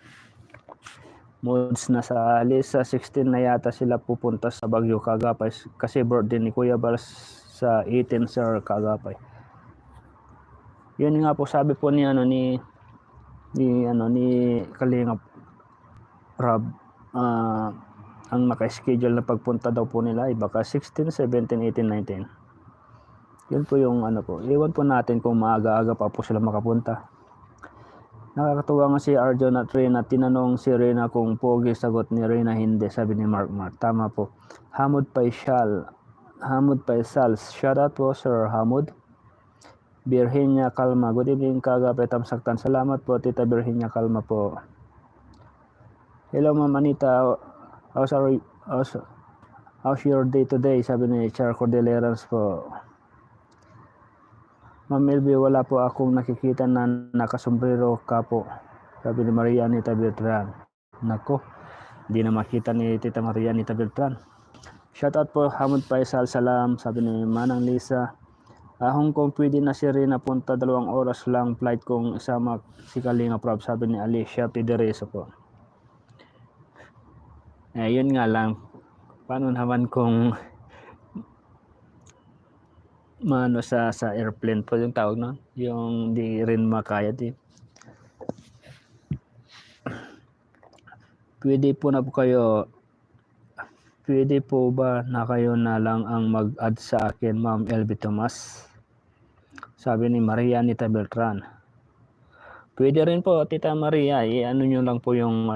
Speaker 1: Moods na sa Alisa 16 na yata sila pupunta sa Baguio, Kaagapay, kasi birthday ni Kuya Bal sa 18, Sir Kaagapay. Yun nga po sabi po ni Kalingap Rob, ang naka-schedule na pagpunta daw po nila ay baka 16, 17, 18, 19. Yun po yung po. Iwan po natin kung maaga-aga pa po sila makapunta. Nakakatuwa nga si Arjon at Reyna. Tinanong si Reyna kung pogi, sagot ni Reyna hindi, sabi ni Mark. Tama po. Hamud Paisal. Shout out po Sir Hamud. Virginia Calma. Good evening Kaagapay Tamsaktan. Salamat po Tita Virginia Calma po. Hello Ma'am Anita. How's your day today? Sabi ni Char Cordelerans po. Ma'am Elby, wala po akong nakikita na nakasombrero ka po. Sabi ni Marianita Beltran. Nako, hindi na makita ni Tita Marianita Beltran. Shoutout po Hamud Faisal, salam. Sabi ni Manang Lisa. Hong Kong pwede na si Rina punta, 2 oras lang flight kung isama si Kalinga Prab. Sabi ni Alicia Pidereso po. Yun nga lang. Paano naman kung mano sa airplane po yung tawag no? Yung di rin makaya di. Pwede po ba na kayo na lang ang mag-add sa akin, Ma'am LB Tomas? Sabi ni Maria Anita Beltran. Pwede rin po, Tita Maria, i-ano nyo lang po yung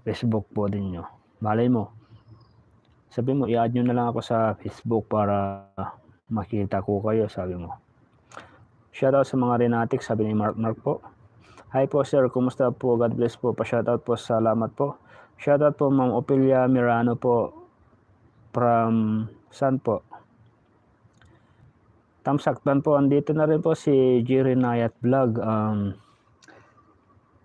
Speaker 1: Facebook po din nyo. Malay mo. Sabi mo, i-add nyo na lang ako sa Facebook para makita ko kayo, sabi mo. Shoutout sa mga Renatic, sabi ni Mark po. Hi po sir, kumusta po? God bless po. Pa-shoutout po, salamat po. Shoutout po Ma'am Opelia Mirano po. From saan po? Tamsaktan po, andito na rin po si Jerry Nayat Vlog.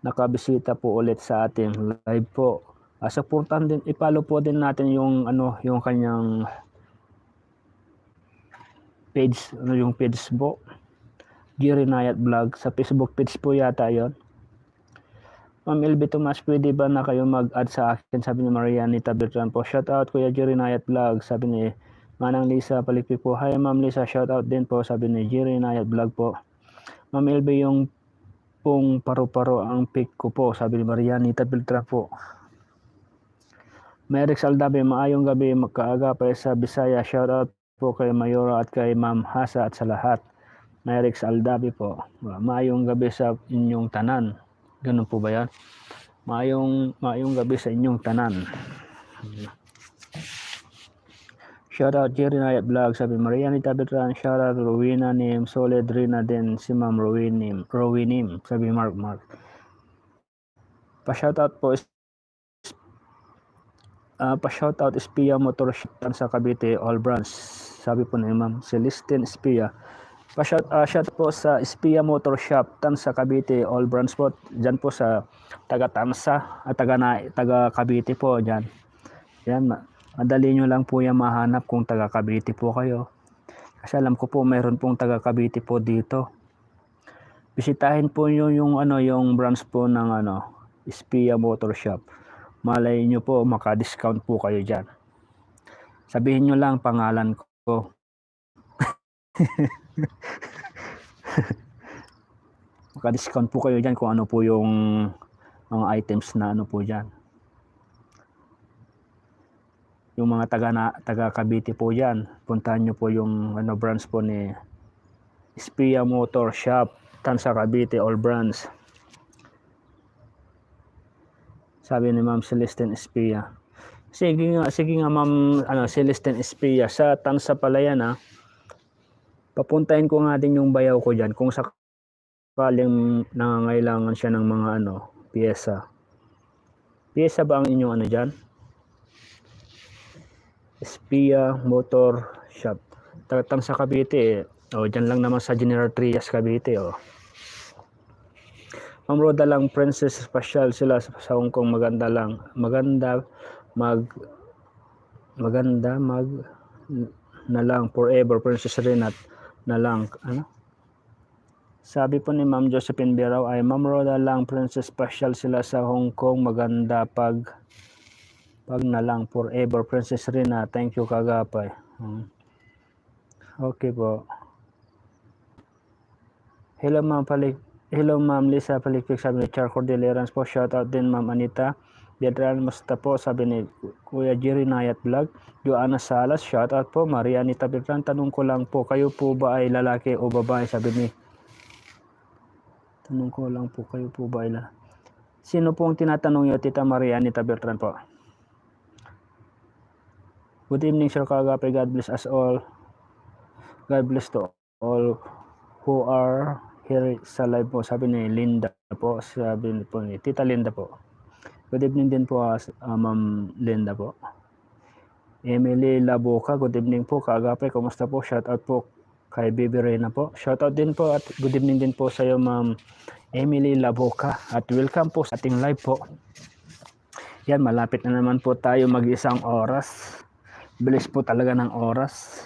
Speaker 1: Nakabisita po ulit sa ating live po. Supportan din, i-follow po din natin yung yung kanyang page, yung page po. Jerry Nayat Vlog sa Facebook page po yata 'yon. Ma'am LB Tomas, pwede ba na kayo mag-add sa akin? Sabi ni Marianita Beltran po. Shout out Kuya Jerry Nayat Vlog. Sabi ni Manang Lisa Palikpi po. Hi Ma'am Lisa, shout out din po. Sabi ni Jerry Nayat Vlog po. Ma'am LB, yung pong paro-paro ang pick ko po. Sabi ni Marianita Beltran po. Merix Aldabe, maayong gabi, magkaaga pa sa Bisaya. Shout out po kay Mayora at kay Ma'am Hasa at sa lahat. Merix Aldabe po. Maayong gabi sa inyong tanan. Ganun po ba yan? Maayong gabi sa inyong tanan. Shout out Jerry Nayat Vlog, sabi Marianita Beltran. Shout out Rowena Nim, Solid Rina din si Ma'am Rowinim, sabi Mark. Pa-shout out po pa-shout out Espia Motor Shop sa Cavite, all branch. Sabi po ni Ma'am Celestine Espia. Shout po sa Espia Motor Shop tan sa Cavite, all branch po. Diyan po sa taga Tansa at taga Cavite po diyan. Yan, madali nyo lang po yan mahanap kung taga Cavite po kayo. Kasi alam ko po mayroon pong taga Cavite po dito. Bisitahin po nyo yung yung branch po ng Espia Motor Shop. Malay nyo po maka-discount po kayo diyan. Sabihin nyo lang pangalan ko. Maka-discount po kayo diyan kung ano po yung mga items na po diyan. Yung mga taga Cavite po diyan, puntahan niyo po yung branch po ni Espia Motor Shop tan sa Cavite, all branch. Sabi ni Ma'am Celestine Espia. Sige nga Ma'am Celestine Espia, sa Tansa pala yan Papuntahin ko nga din yung bayaw ko diyan kung sakaling nangangailangan siya ng mga piyesa. Piyesa ba ang inyong diyan? Espia Motor Shop. Tatang sa Cavite diyan lang naman sa General Trias Cavite Ma'am Roda lang, Princess Special sila sa Hong Kong, maganda na lang forever, Princess Renat na lang Sabi po ni Ma'am Josephine Biraw ay Ma'am Roda lang, Princess Special sila sa Hong Kong, maganda pag na lang forever, Princess Rina. Thank you kagapay. Okay po. Hello Ma'am Lisa Palikpik, sabi ni Char Cordelerans po. Shout out din Ma'am Anita Biadran, musta po, sabi ni Kuya Jerry Nayat Vlog. Joanna Salas, shout out po. Maria Anita Biadran, tanong ko lang po, kayo po ba ay lalaki o babae? Sabi ni tanong ko lang po, kayo po ba ay lalaki? Sino pong tinatanong niyo, Tita Maria Anita Biadran po? Good evening, Sir Kagapay. God bless us all. God bless to all who are here sa live po. Sabi ni Linda po. Sabi po ni Tita Linda po. Good evening din po, Ma'am Linda po. Emily Laboca, good evening po. Kagapay, kumusta po? Shout out po kay Bibi Reyna po. Shoutout din po at good evening din po sa iyo, Ma'am Emily Laboca. At welcome po sa ating live po. Yan, malapit na naman po tayo mag-isang oras. Bilis po talaga ng oras.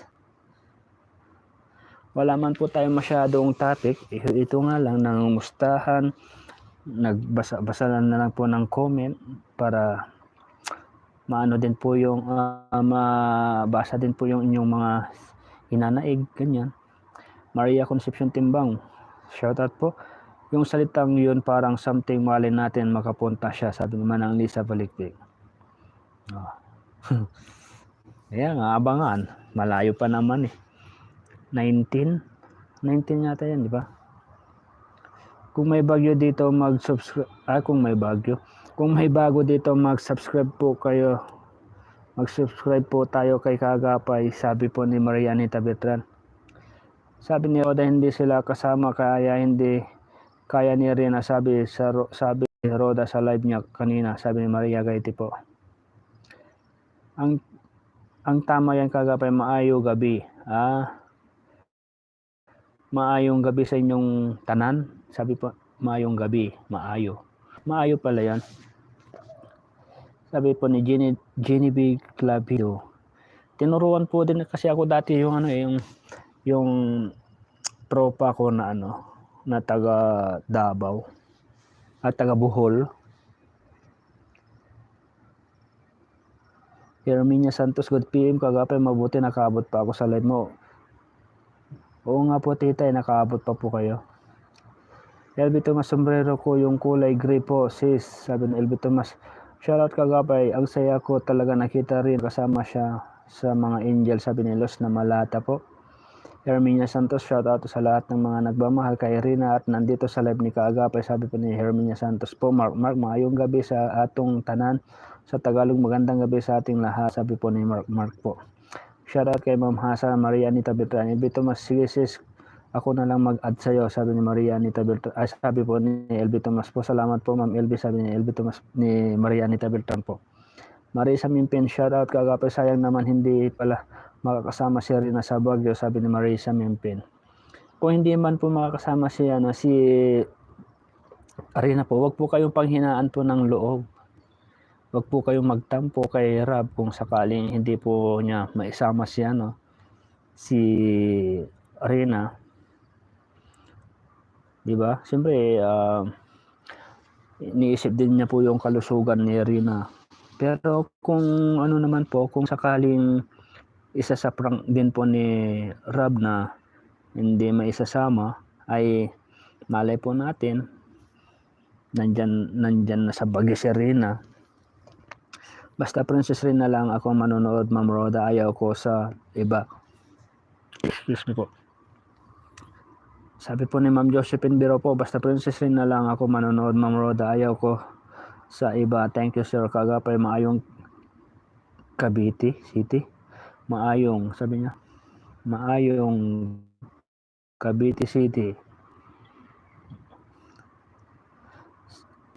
Speaker 1: Wala man po tayo masyadong topic. Ito nga lang, nangumustahan. Nagbasa-basa na lang po ng comment para maano din po yung mabasa din po yung inyong mga hinanaig, ganyan. Maria Concepcion Timbang, shoutout po. Yung salitang yun parang something mali natin makapunta siya, sabi naman ng Lisa Balikpik. Ayan, abangan, malayo pa naman eh. 19 yata yan, di ba? Kung may bagyo dito mag-subscribe, kung may bago dito mag-subscribe po kayo. Mag-subscribe po tayo kay Kagapay, sabi po ni Maria Anita Betran. Sabi ni Roda hindi sila kasama kaya ni Rina, sabi Roda sa live niya kanina, sabi ni Maria Gaiti po. Ang tama yan Kagapay, maayo gabi. Maayong gabi sa inyong tanan. Sabi po, maayong gabi, maayo. Maayo pala yan. Sabi po ni Genevieve Clavido. Tinuruan po din kasi ako dati yung tropa ko na na taga Davao at taga Bohol. Herminia Santos, good PM Kagapay, mabuti nakaabot pa ako sa live mo. Oo nga po tita, nakaabot pa po kayo. Elby Tomas, sombrero ko yung kulay gray po sis, sabi ni Elby Tomas. Shoutout Kagapay, ang saya ko talaga, nakita rin kasama siya sa mga angel, sabi ni Los na Malata po. Herminia Santos, shoutout sa lahat ng mga nagmamahal kay Rina at nandito sa live ni Kagapay, sabi po ni Herminia Santos po. Mark, maayong gabi sa atong tanan, sa Tagalog magandang gabi sa ating lahat, sabi po ni Mark po. Shoutout kay Ma'am Hasa Maria Anita Beltran. Elby Tomas, sige sis, ako na lang mag-add sa'yo, sabi ni Maria Anita Beltran. Sabi po ni Elby Tomas po. Salamat po Ma'am Elby, sabi ni Elby Tomas ni Maria Anita Beltran po. Marisa Mimpin, shoutout Kagapay, sayang naman hindi pala makakasama si Rina sa Baguio, sabi ni Marisa Mimpin. Kung hindi man po makakasama si Rina po, wag po kayong panghinaan po ng loob. Wag po kayong magtampo kay Rab kung sakaling hindi po niya maisama si Rina. Diba? Siyempre, iniisip din niya po yung kalusugan ni Rina. Pero kung naman po, kung sakaling isa sa prank din po ni Rab na hindi maisasama, ay malay po natin, nandyan na sa Baguio si Rina. Basta Princess Rina lang ako manonood, Ma'am Roda, ayaw ko sa iba. Excuse me po. Sabi po ni Ma'am Josephine Biro po, basta Princess Rina lang ako manonood, Ma'am Roda, ayaw ko sa iba. Thank you Sir Kagapay, maayong Cavite City. Maayong, sabi niya, maayong Cavite City.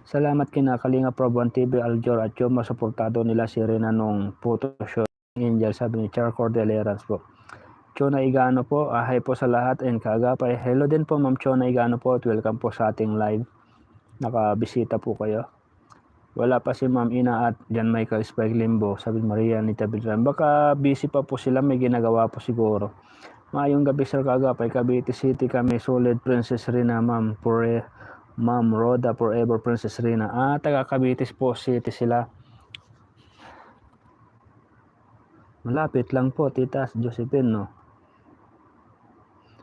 Speaker 1: Salamat kina Kalinga Proban TV, Aljor at Choma, suportado nila si Rina nung photoshoot Angel, sabi ni Char Cordeleras po. Chona Igano po, hi po sa lahat and Kagapay. Hello din po Ma'am Chona Igano po at welcome po sa ating live. Nakabisita po kayo. Wala pa si Ma'am Ina at Jan Michael Spike Limbo, sabi Maria Anita Beltran. Baka busy pa po sila, may ginagawa po siguro. Maayong gabi Sir Kagapay, Cavite City kami, solid Princess Rina, Ma'am Roda, forever Princess Rina. Taga Cavite po City sila. Malapit lang po, Tita Josephine, no?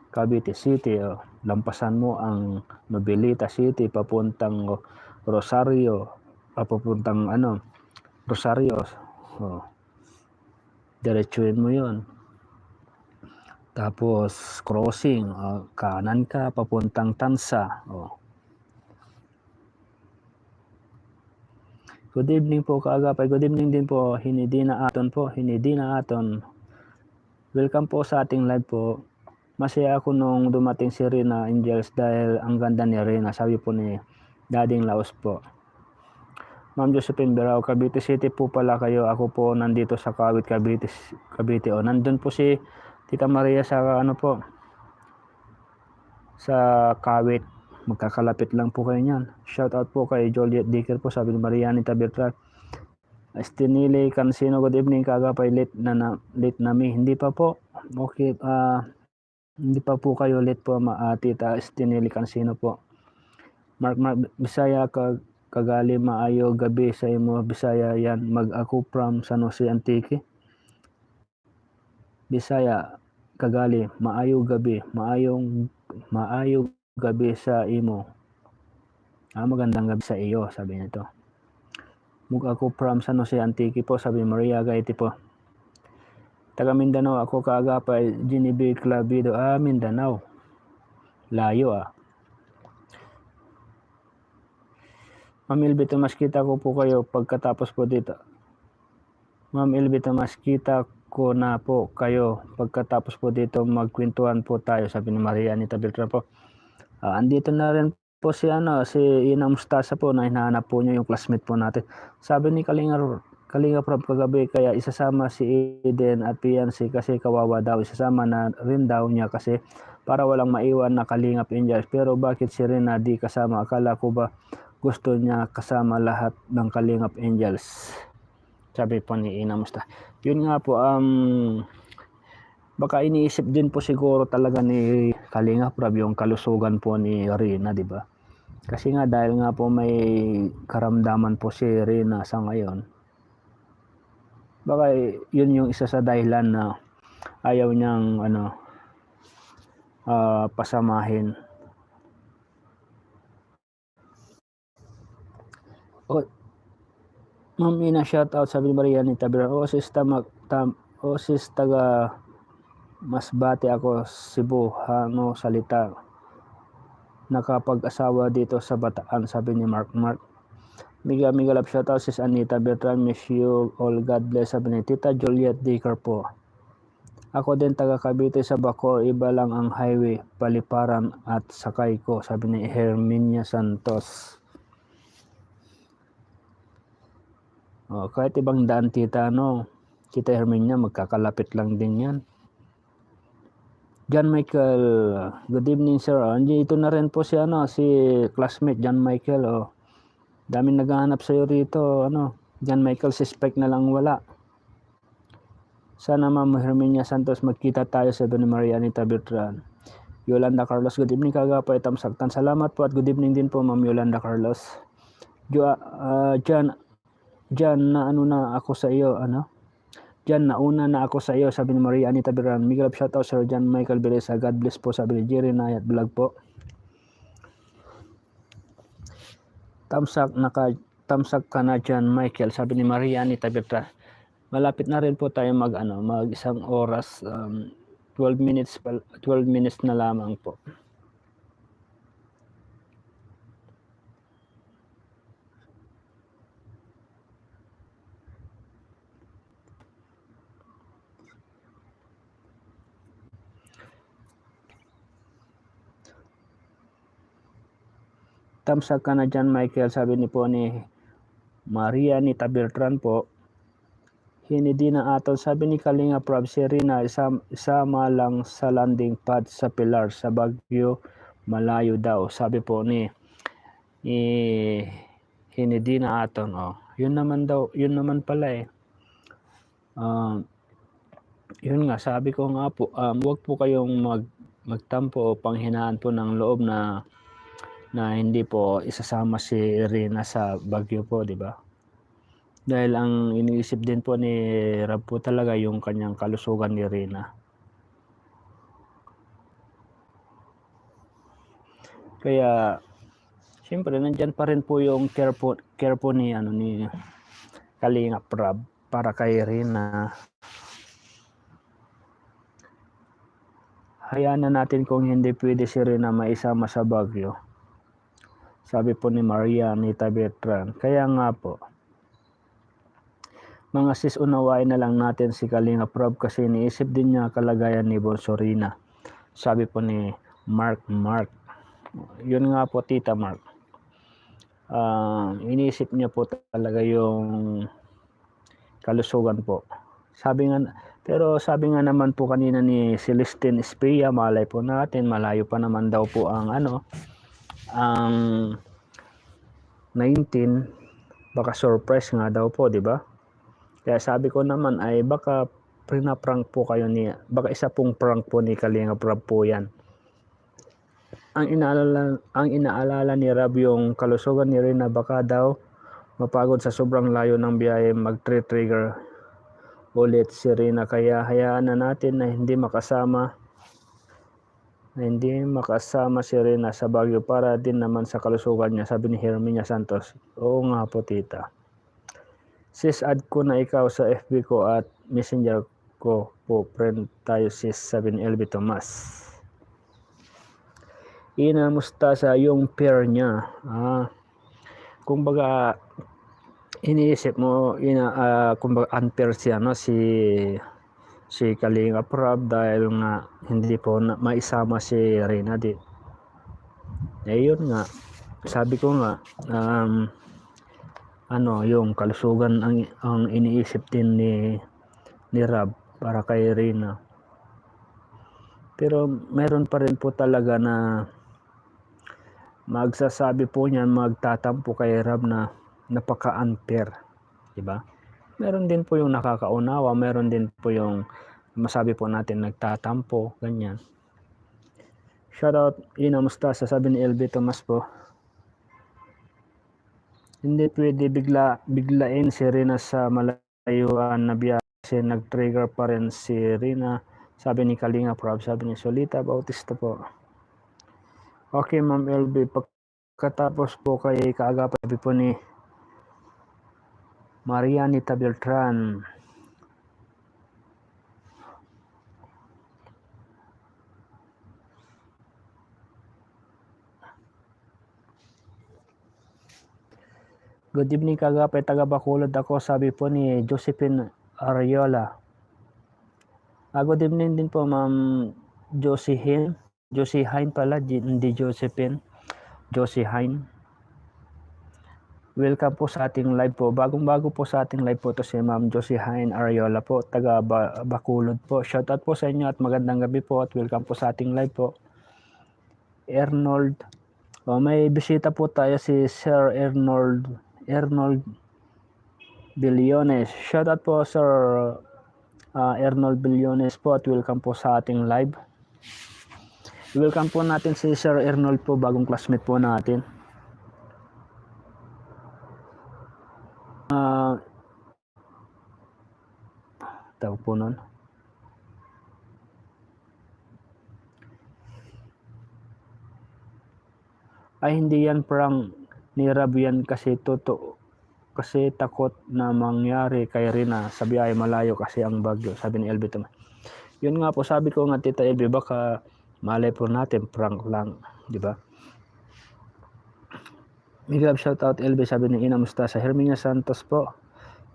Speaker 1: Cavite City, lampasan mo ang Novelita City, papuntang Rosario, papuntang Rosario. Diretsuhin mo yon. Tapos crossing, kanan ka, papuntang Tansa. Good evening po Kagapay. Good evening din po Hinidina Aton po. Hinidina Aton. Welcome po sa ating live po. Masaya ako nung dumating si Rina Angels dahil ang ganda ni Rina. Sabi po ni Dading Laos po. Ma'am Josephine Berao, Cavite City po pala kayo. Ako po nandito sa Kawit, Cavite. Nandun po si Tita Maria sa po. sa Kawit. Magkakalapit lang po kayo niyan. Shout out po kay Joliet Dicker po, sabi ni Marianita Bertran. Estinili Cansino, good evening. Kagapay late na mi. Hindi pa po. Okay, hindi pa po kayo late po, Tita Estinili Cansino po. Mark Bisaya kagali maayo gabi sa imo Bisaya yan. Mag-ako from San Jose Antique. Bisaya kagali maayo gabi, maayo gabi sa imo. Magandang gabi sa iyo, sabi nito. Mag-ako from San Jose Antique po, sabi Maria Gaiti po. Taga Mindanao ako kaagapay, Genevieve Clavido. Mindanao. Layo Ma'am Elvita, mas kita ko po kayo pagkatapos po dito. Ma'am Elvita, mas kita ko na po kayo pagkatapos po dito, magkwentuhan po tayo, sabi ni Maria Anita Beltran po. Andito na rin po si Ina Mustasa po, na hinahanap po niya yung classmate po natin. Sabi ni Kalinga Prab kagabi, kaya isasama si Eden at Piancy kasi kawawa daw. Isasama na rin daw niya kasi para walang maiwan na Kalingap Angels. Pero bakit si Rina di kasama? Akala ko ba gusto niya kasama lahat ng Kalingap Angels? Sabi po ni Ina Musta. Yun nga po, baka iniisip din po siguro talaga ni Kalingap Prab yung kalusugan po ni Rina, di ba? Kasi nga dahil nga po may karamdaman po si Rina sa ngayon, baka yun yung isa sa dahilan na ayaw niyang pasamahin. Ma'am Ina, shout out, sabi ni Maria ni Tabira. Sis taga Masbate ako, Cebu, salita. Nakapag-asawa dito sa Bataan, sabi ni Mark. Miga love, shout out sis Anita Bertran, miss you all, God bless, sabi ni Tita Juliet Dicker po. Ako din taga Cavite sa Bacoor, iba lang ang highway, paliparan at sakay ko, sabi ni Herminia Santos. Kahit ibang daan, Tita Herminia, magkakalapit lang din yan. John Michael, good evening sir. Ito na rin po si classmate John Michael. Daming naghahanap sa iyo rito, John Michael, suspect na lang wala. Sana Ma'am Herminia Santos magkita tayo, sa ni Maria Anita Bertran. Yolanda Carlos, good evening kagapay, tamsaktan. Salamat po at good evening din po Ma'am Yolanda Carlos. Diyan na ako sa iyo, Diyan nauna na ako sa iyo, sabi ni Maria Anita Bertran. Miguel shout out Sir John Michael Beresa, God bless po, sabi ni Jerry Nayat Vlog po. Tamsak ka na John Michael, sabi ni Maria Anita Bertran. Malapit na rin po tayo mag isang oras, 12 minutes na lamang po. Tamsak ka na John Michael, sabi ni po ni Maria Anita Bertran po. Hindi na aton, sabi ni Kalinga Prab, si Rina isama lang sa landing pad sa Pilar sa Baguio, malayo daw, sabi po ni hindi na aton. Yun naman pala yun nga, sabi ko nga po, wag po kayong magtampo o panghinaan po ng loob na hindi po isasama si Rina sa Baguio po, di ba? Dahil ang iniisip din po ni Rab po talaga yung kanyang kalusugan ni Rina. Kaya siyempre nandyan pa rin po yung care po ni Kalinga Prab para kay Rina. Hayaan na natin kung hindi pwede si Rina maisama sa Baguio, sabi po ni Maria Anita Bertran. Kaya nga po, mga sis, unawain na lang natin si Kalinga Prab kasi iniisip din niya kalagayan ni Bonso Rina, sabi po ni Mark. Yun nga po, Tita Mark. Iniisip niya po talaga yung kalusugan po Sabi nga naman po kanina ni Celestine Espia, malay po natin, malayo pa naman daw po ang ang 19, baka surprise nga daw po, di ba? Kaya sabi ko naman ay baka prank po kayo baka isa pong prank po ni Kalingap Rob po yan. Ang inaalala ni Rob yung kalusugan ni Rina, baka daw mapagod sa sobrang layo ng biyahe, mag-trigger ulit si Rina, kaya hayaan na natin na hindi makasama si Rina sa Baguio para din naman sa kalusugan niya, sabi ni Herminia Santos. Oo nga po, tita. Sis, add ko na ikaw sa FB ko at Messenger ko po, friend tayo sis, sabi ni LB Tomas. Inamusta sa yung pair niya. Kumbaga iniisip mo, kumbaga unfair siya, no, si Kalingap Rob dahil nga hindi po maisama si Rina di. Yun nga, sabi ko nga, yung kalusugan ang iniisip din ni Rob para kay Rina. Pero meron pa rin po talaga na magsasabi po niyan, magtatampo kay Rob na napaka-unfair, di ba? Meron din po yung nakakaunawa, meron din po yung masabi po natin nagtatampo, ganyan. Shoutout, inamusta, sasabi ni LB Tomas po. Hindi pwede biglain si Rina sa malayuan na biyahe kasi nag-trigger pa rin si Rina, sabi ni Kalingap Rob, sabi ni Solita Bautista po. Okay, Ma'am LB, pagkatapos po kay kaagapan po ni Marianita Beltran. Good evening, kagapay, taga Bacolod ako, sabi po ni Josephine Ariola. Good evening din po, Ma'am Josie Hein pala, hindi Josephine, Josie Hein. Welcome po sa ating live po. Bagong-bago po sa ating live po to si Ma'am Josie Hein Ariola po, taga Bacolod po. Shoutout po sa inyo at magandang gabi po at welcome po sa ating live po. Arnold, may bisita po tayo, si Sir Arnold Billones. Shoutout po Sir Arnold Billones po at welcome po sa ating live. Welcome po natin si Sir Arnold po, bagong classmate po natin. Tawag po nun. Ay, hindi yan prank ni Rob yan kasi totoo. Kasi takot na mangyari kay Rina sa biyahe malayo kasi ang Baguio, sabi ni LB Tomas. Yun nga po, sabi ko nga, Tita LB, baka malay po natin prank lang, di ba? Miguel, shoutout LB, sabi ni inamusta sa Herminia Santos po.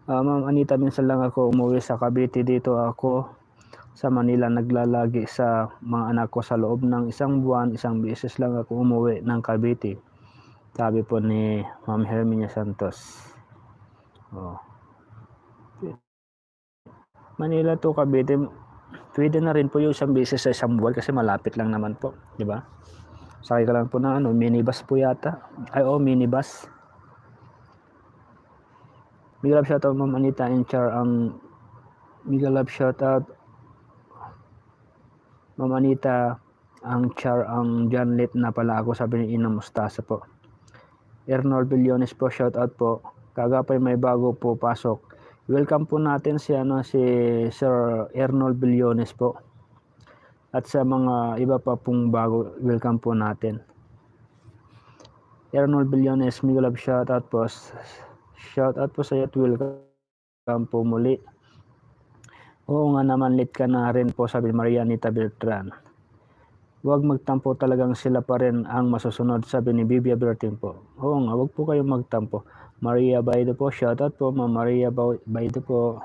Speaker 1: Ma'am Anita, minsan lang ako umuwi sa Cavite, dito ako sa Manila naglalagi sa mga anak ko sa loob ng isang buwan, isang beses lang ako umuwi ng Cavite, sabi po ni Ma'am Herminia Santos. Manila to Cavite, pwede na rin po yung isang beses sa isang buwan kasi malapit lang naman po, di ba? Sakay ka lang po na minibus po yata. Minibus. Miguel Love shoutout Ma'am Anita and Char ang Miguel Love shoutout Ma'am Anita ang Char ang Janlit na pala ako, sabi ni Ina Mustasa po. Arnold Billones po, shoutout po. Kagapay may bago po pasok. Welcome po natin si Sir Arnold Billones po. At sa mga iba pa pong bago, welcome po natin. Arnold Billones, Miguel Love shoutout po. Shoutout po sa iyo at welcome po muli. Oo nga naman, late ka na rin po, sabi Marianita Beltran. Huwag magtampo, talagang sila pa rin ang masusunod, sabi ni Bibia Bertin po. Oo nga, huwag po kayong magtampo. Maria Baido po, shoutout po, Ma'am Maria Baido po.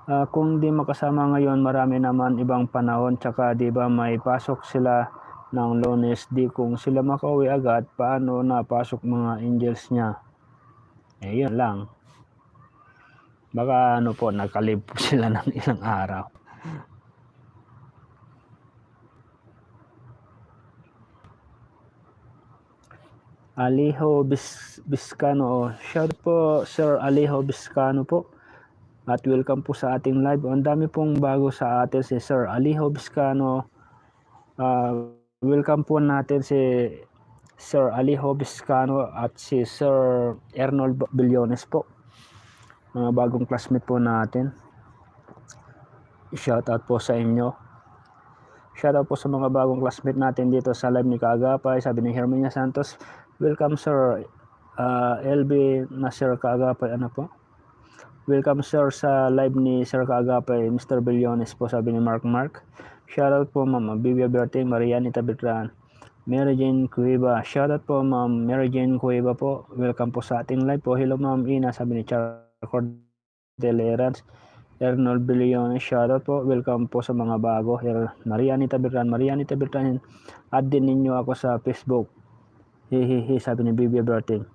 Speaker 1: Kung di makasama ngayon, marami naman ibang panahon, tsaka di ba may pasok sila ng Lunes, di kung sila makauwi agad, paano napasok mga angels niya? Yun lang. Baka ano po, nakalib po sila ng ilang araw. Alijo Biscano, shout po Sir Alijo Biscano po. At welcome po sa ating live. Ang dami pong bago sa atin si Sir Alijo Biscano. Welcome po natin si Sir Alijo Biscano at si Sir Arnold Billones po. Mga bagong classmate po natin. Shout out po sa inyo. Shout out po sa mga bagong classmate natin dito sa live ni Kaagapay. Sabi ni Herminia Santos, welcome Sir LB na Sir Kaagapay. Ano po? Welcome sir sa live ni Sir Kaagapay, Mr. Billones po, sabi ni Mark. Shoutout po Ma'am Bibia Berting, Marianita Beltran, Mary Jane Cueva. Shoutout po Ma'am Mary Jane Cueva po. Welcome po sa ating live po. Hello Ma'am Ina, sabi ni Charcord Delerans, Arnold Billones. Shoutout po. Welcome po sa mga bago. Marianita Beltran, add din ninyo ako sa Facebook. Hihihi, sabi ni Bibia Berting.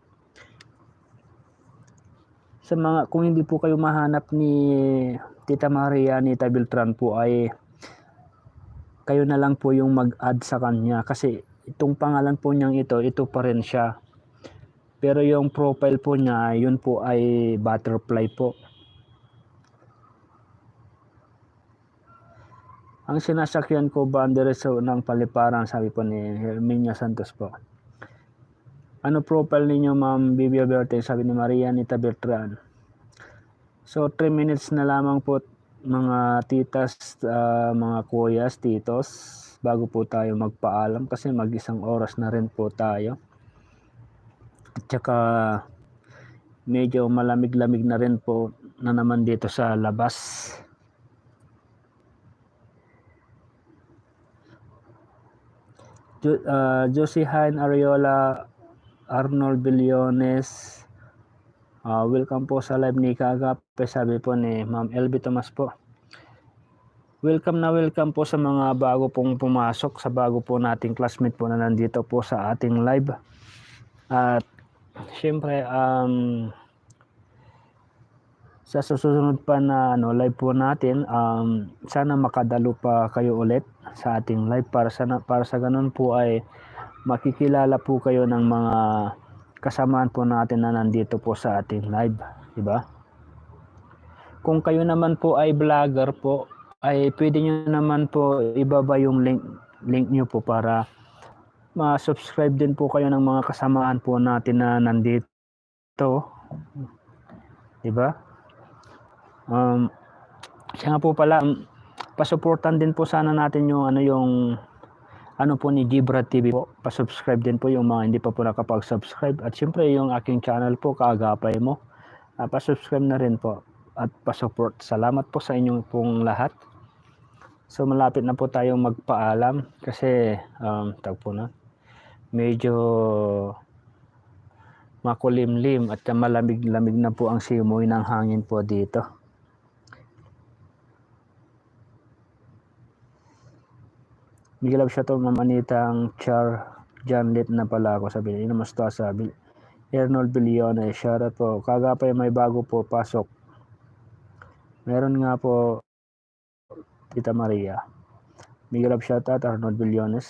Speaker 1: Sa mga, kung hindi po kayo mahanap ni Tita Marianita Beltran po, ay kayo na lang po yung mag-add sa kanya, kasi itong pangalan po niyang ito pa rin siya, pero yung profile po niya, yun po ay butterfly po. Ang sinasakyan ko ba diretso ng paliparan, sabi po ni Herminia Santos po. Ano profile ninyo Ma'am Bibia Berting, sabi ni Marianita Beltran. So 3 minutes na lamang po mga titas, mga kuyas, titos, bago po tayo magpaalam, kasi mag-1 oras na rin po tayo. At saka medyo malamig-lamig na rin po na naman dito sa labas. Josiehan Ariola, Arnold Billones, welcome po sa live ni Kaagapay, sabi po ni Ma'am LB Tomas po. Welcome po sa mga bago pong pumasok, sa bago po nating classmate po na nandito po sa ating live. At syempre sa susunod pa na live po natin, sana makadalo pa kayo ulit sa ating live, para sa ganun po ay makikilala po kayo ng mga kasamaan po natin na nandito po sa ating live, di ba? Kung kayo naman po ay vlogger po, ay pwede nyo naman po ibaba yung link nyo po para ma-subscribe din po kayo ng mga kasamaan po natin na nandito, di ba? Siya nga po pala, pasuportan din po sana natin yung ano po ni Gibra TV po. Pa-subscribe din po yung mga hindi pa po nakapag-subscribe. At syempre yung aking channel po, Kaagapay mo. Pa-subscribe na rin po at pa-support. Salamat po sa inyong pong lahat. So malapit na po tayong magpaalam kasi medyo makulimlim at malamig-lamig na po ang simoy ng hangin po dito. Miguel of Shato, Ma'am Anitang Char Janlit na pala ako, sabi niya. Namusta, sabi Arnold Billones. Shoutout po. Kaagapay, may bago po pasok. Meron nga po Tita Maria. Miguel of Shato, Arnold Billones.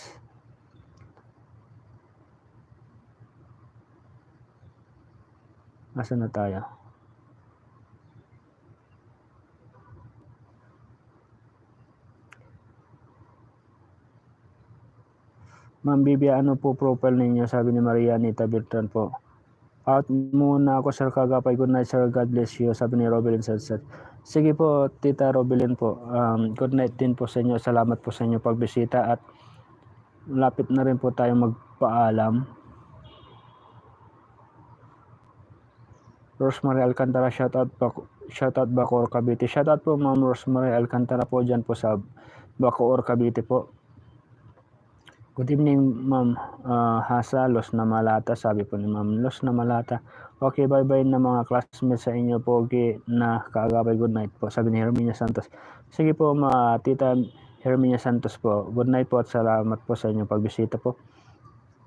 Speaker 1: Nasaan na tayo? Ma'am Bibia, ano po profile ninyo? Sabi ni Marianita Beltran po. Out muna ako, Sir Kaagapay. Good night, Sir. God bless you. Sabi ni Robelin Sadsad. Sige po, Tita Robelin po. Good night din po sa inyo. Salamat po sa inyo pagbisita at lapit na rin po tayo magpaalam. Rosemary Alcantara, shoutout Bacoor, Cavite. Shoutout po Ma'am Rosemary Alcantara po dyan po sa Bacoor, Cavite po. Good evening Ma'am Hasa Los Namalata, sabi po ni Ma'am Los Namalata. Okay, bye-bye na mga classmates sa inyo pogi na kaagapay. Good night po, sabi ni Herminia Santos. Sige po, Tita Herminia Santos po. Good night po at salamat po sa inyong pagbisita po.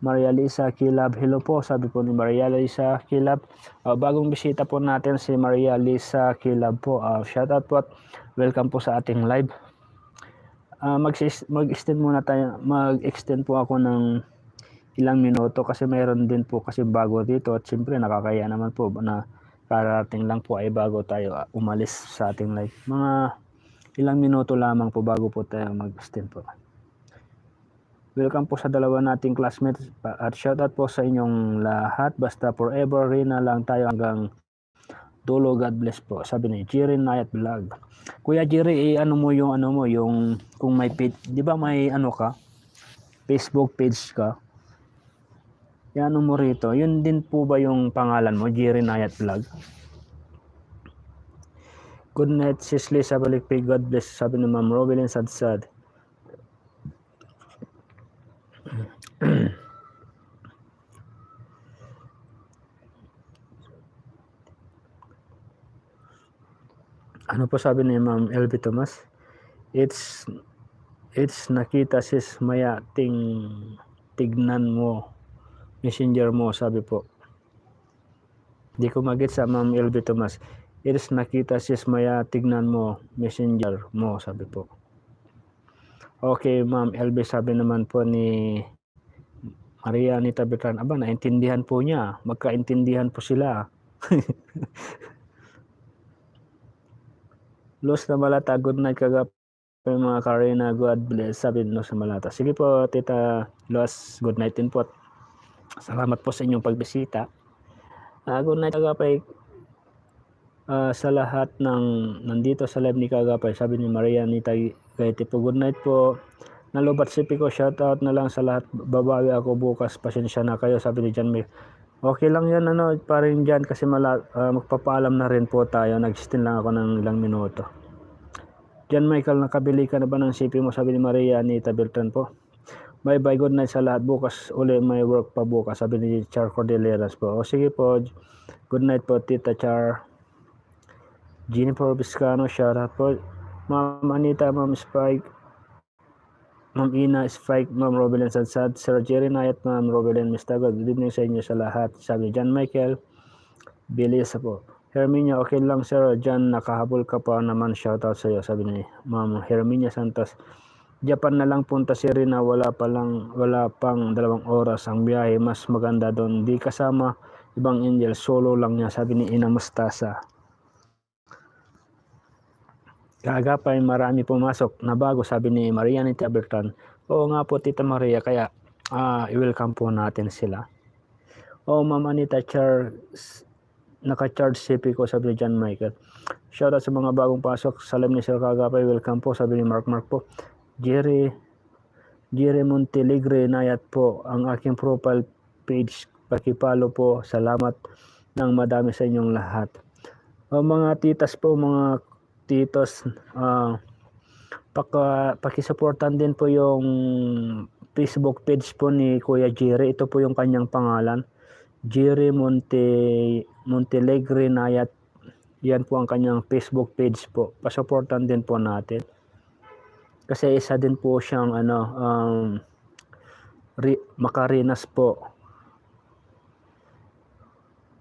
Speaker 1: Maria Lisa Kilab, hello po, sabi po ni Maria Lisa Kilab. Bagong bisita po natin si Maria Lisa Kilab po. Shout out po at welcome po sa ating live. Mag-extend muna tayo, mag-extend po ako ng ilang minuto kasi mayroon din po kasi bago dito at siyempre nakakaya naman po na karating lang po ay bago tayo umalis sa ating live. Mga ilang minuto lamang po bago po tayo mag-extend po. Welcome po sa dalawa nating classmates at shoutout po sa inyong lahat. Basta forever Rina lang tayo hanggang dulo. God bless po, sabi ni Jerry Nayat Vlog. Kuya Jerry, ano mo yung kung may page, di ba may ano ka, Facebook page ka? Yan mo rito, yun din po ba yung pangalan mo, Jerry Nayat Vlog? Good night, Sis Lisa Balikpig, God bless, sabi ni Ma'am Robelyn Sadsad. Ano po sabi ni Ma'am LB Tomas? It's nakita sis maya tignan mo messenger mo, sabi po. Di ko magit sa Ma'am LB Tomas. It's nakita sis maya tignan mo messenger mo, sabi po. Okay, Ma'am LB, sabi naman po ni Maria Anita Bertran, aba, naintindihan po niya. Magkaintindihan po sila. Los na Malata, good night kagapay mga Karina, God bless, sabi Los na Malata. Sige po, Tita Los, good night din po. Salamat po sa inyong pagbisita. Good night kagapay sa lahat ng nandito sa live ni Kagapay, sabi ni Maria Anita Gaiti po. Good night po. Nalubat sipi ko, shout out na lang sa lahat. Babawi ako bukas, pasensya na kayo, sabi ni John May. Okay lang yan, parin dyan kasi magpapaalam na rin po tayo. Nag-extend lang ako ng ilang minuto. John Michael, nakabili ka na ba ng CP mo, sabi ni Maria Anita Bertran po. Bye bye, good night sa lahat. Bukas uli may work pa bukas, sabi ni Char Cordilleras po. O sige po, good night po Tita Char. Jennifer Vizcano, shout out po. Ma'am Anita, Ma'am Spike, Ma'am Ina Spike, Ma'am Robelyn Sadsad, Sir Jerry Nayat, Ma'am Robelyn Mistagod. Good evening sa inyo sa lahat, sabi John Michael Bilis po. Herminia, okay lang sir, John, nakahabol ka pa naman, shout out sa iyo, sabi ni Ma'am Herminia Santos. Japan na lang punta si Rina, wala pang 2 oras ang biyahe, mas maganda doon, di kasama ibang angel, solo lang niya, sabi ni Ina Mustasa. Kaagapay, marami pumasok na bago, sabi ni Maria Anita Bertran. Oo nga po Tita Maria, kaya i-welcome po natin sila. Ma'am Anita, naka-charge CP ko, sabi ni John Michael. Shoutout sa mga bagong pasok, salam ni Sir Kagapay, welcome po, sabi ni Mark po. Jerry Monteligre Nayat po, ang aking profile page, pakipalo po, salamat ng madami sa inyong lahat. Mga titas po, mga titos, pakisuportan din po yung Facebook page po ni Kuya Jerry. Ito po yung kanyang pangalan, Jerry Monteligre Nayat. Yan po ang kanyang Facebook page po. Pasuportan din po natin. Kasi isa din po siyang Makarinas po.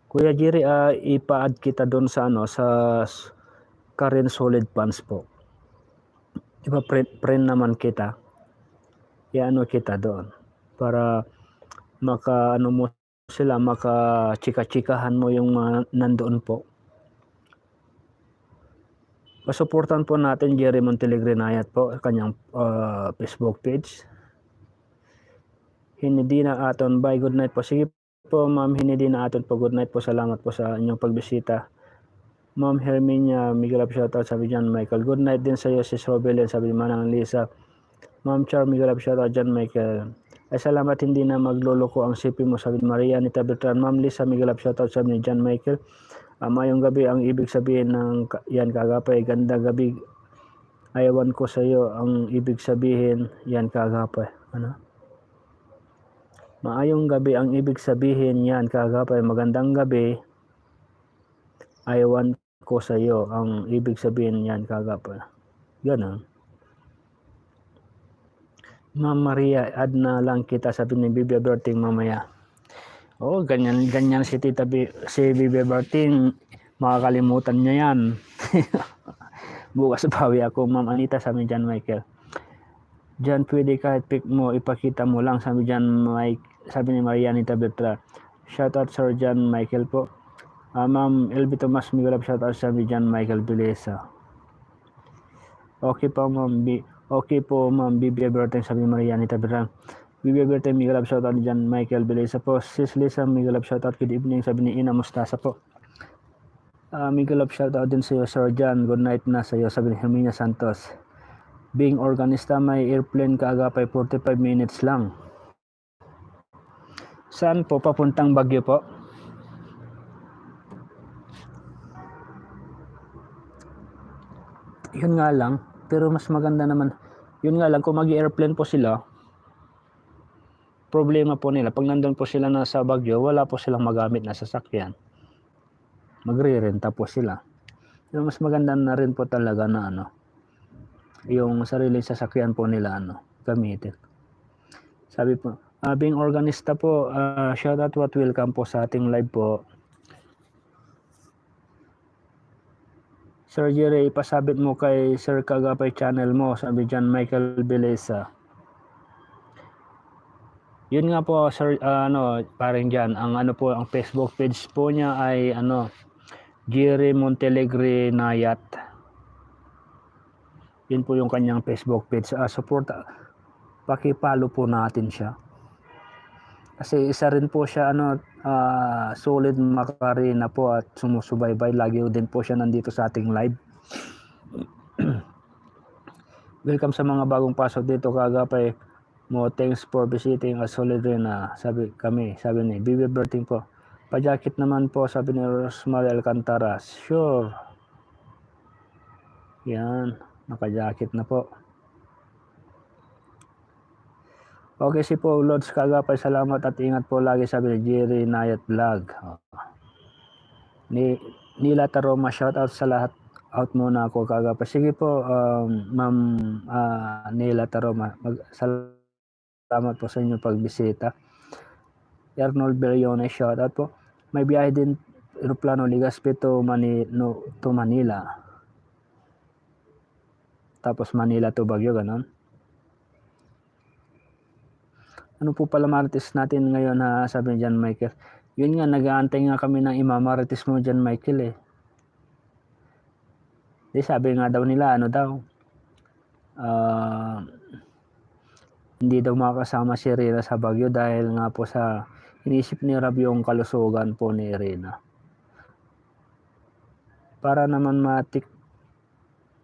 Speaker 1: Kuya Jerry, ipa-add kita doon sa sa Karen Solid Pants po. Iba friend naman kita. Kita doon para maka-chika-chikahan mo yung nandoon po. Pasuportan po natin Jerry Monteligre Nayat po, kanyang Facebook page. Hinidina Aton, bye, good night po. Sige po Ma'am Hinidina Aton po, good night po, salamat po sa inyong pagbisita. Ma'am Herminia Miguelap, shoutout, sabi John Michael. Good night din sa iyo, Sis Robelyn, sabi Manang Lisa. Ma'am Char Miguelap, shoutout, John Michael. Ay salamat, hindi na magloloko ang CP mo, sabi Maria Anita Bertran. Ma'am Lisa Miguelap, shoutout, sabi ni John Michael. Mayong gabi ang ibig sabihin ng yan Kagapay. Ganda gabi, ayawan ko sa iyo ang ibig sabihin yan Kagapay. Maayong gabi ang ibig sabihin yan Kagapay. Magandang gabi Ewan ko sa iyo, ang ibig sabihin niyan kagapay. Ganun. Ma'am Maria, add na lang kita, sabi ni Bibi Berting mamaya. Oo, ganyan si si Bibi Berting, makakalimutan niya yan. Bukas bawi ako, Ma'am Anita, sabi John Michael. Diyan pwede kahit pick mo, ipakita mo lang, sabi ni Maria Anita Bertra. Shoutout Sir John Michael po. Ma'am LB Tomas Miguelab, shoutout sabi John Michael Bilesa. Okay po Ma'am Bibi Berting, sabi ni Maria Anita Bertra. Bibi Berting Miguelab, shoutout ni John Michael Bilesa po. Sis Lisa Miguelab, shoutout, good evening, sabi ni Ina Mustasa po. Miguelab, shoutout din sa iyo Sir John, good night na sa iyo, sabi ni Herminia Santos. Being organista, may airplane kaagapay 45 minutes lang. Saan po? Papuntang Baguio po? Yun nga lang, pero mas maganda naman. Yun nga lang, kung mag-airplane po sila, problema po nila, pag nandun po sila na sa Baguio, wala po silang magamit na sasakyan. Magre-renta po sila. Pero mas maganda na rin po talaga na yung sariling sasakyan po nila gamitin. Sabi po, being organista po, shout out what welcome po sa ating live po. Sir Jerry, ipasabit mo kay Sir Kagapay channel mo, sabi John Michael Belesa. Yun nga po Sir, parang dyan, ang ang Facebook page po niya ay Jerry Montelegre Nayat. Yun po yung kanyang Facebook page. Support, paki-follow po natin siya. Kasi isa rin po siya solid makarina po at sumusubaybay. Lagi din po siya nandito sa ating live. Welcome sa mga bagong pasok dito kagapay mo. Thanks for visiting a solid rin sabi ni Bibi Berting po. Pa-jacket naman po, sabi ni Rosmarie Alcantara. Sure. Yan, naka-jacket na po. Okay, si po Lods kagapay, salamat at ingat po lagi, sabi ni Jerry Nayat Vlog. Nila Taroma, shout out sa lahat. Out muna ako kagapay. Sige po, Ma'am Nila Taroma. Salamat po sa inyo pagbisita. Arnold Berrione, shout out po. May biyahe din aeroplano Legazpi to Manila. Tapos Manila to Baguio, ganon. Ano po pala marites natin ngayon sabi ni John Michael. Yun nga, nag-aantay nga kami ng imamarites mo, John Michael sabi nga daw nila, hindi daw makakasama si Rina sa Baguio dahil nga po sa inisip ni Rab yung kalusugan po ni Rina. Para naman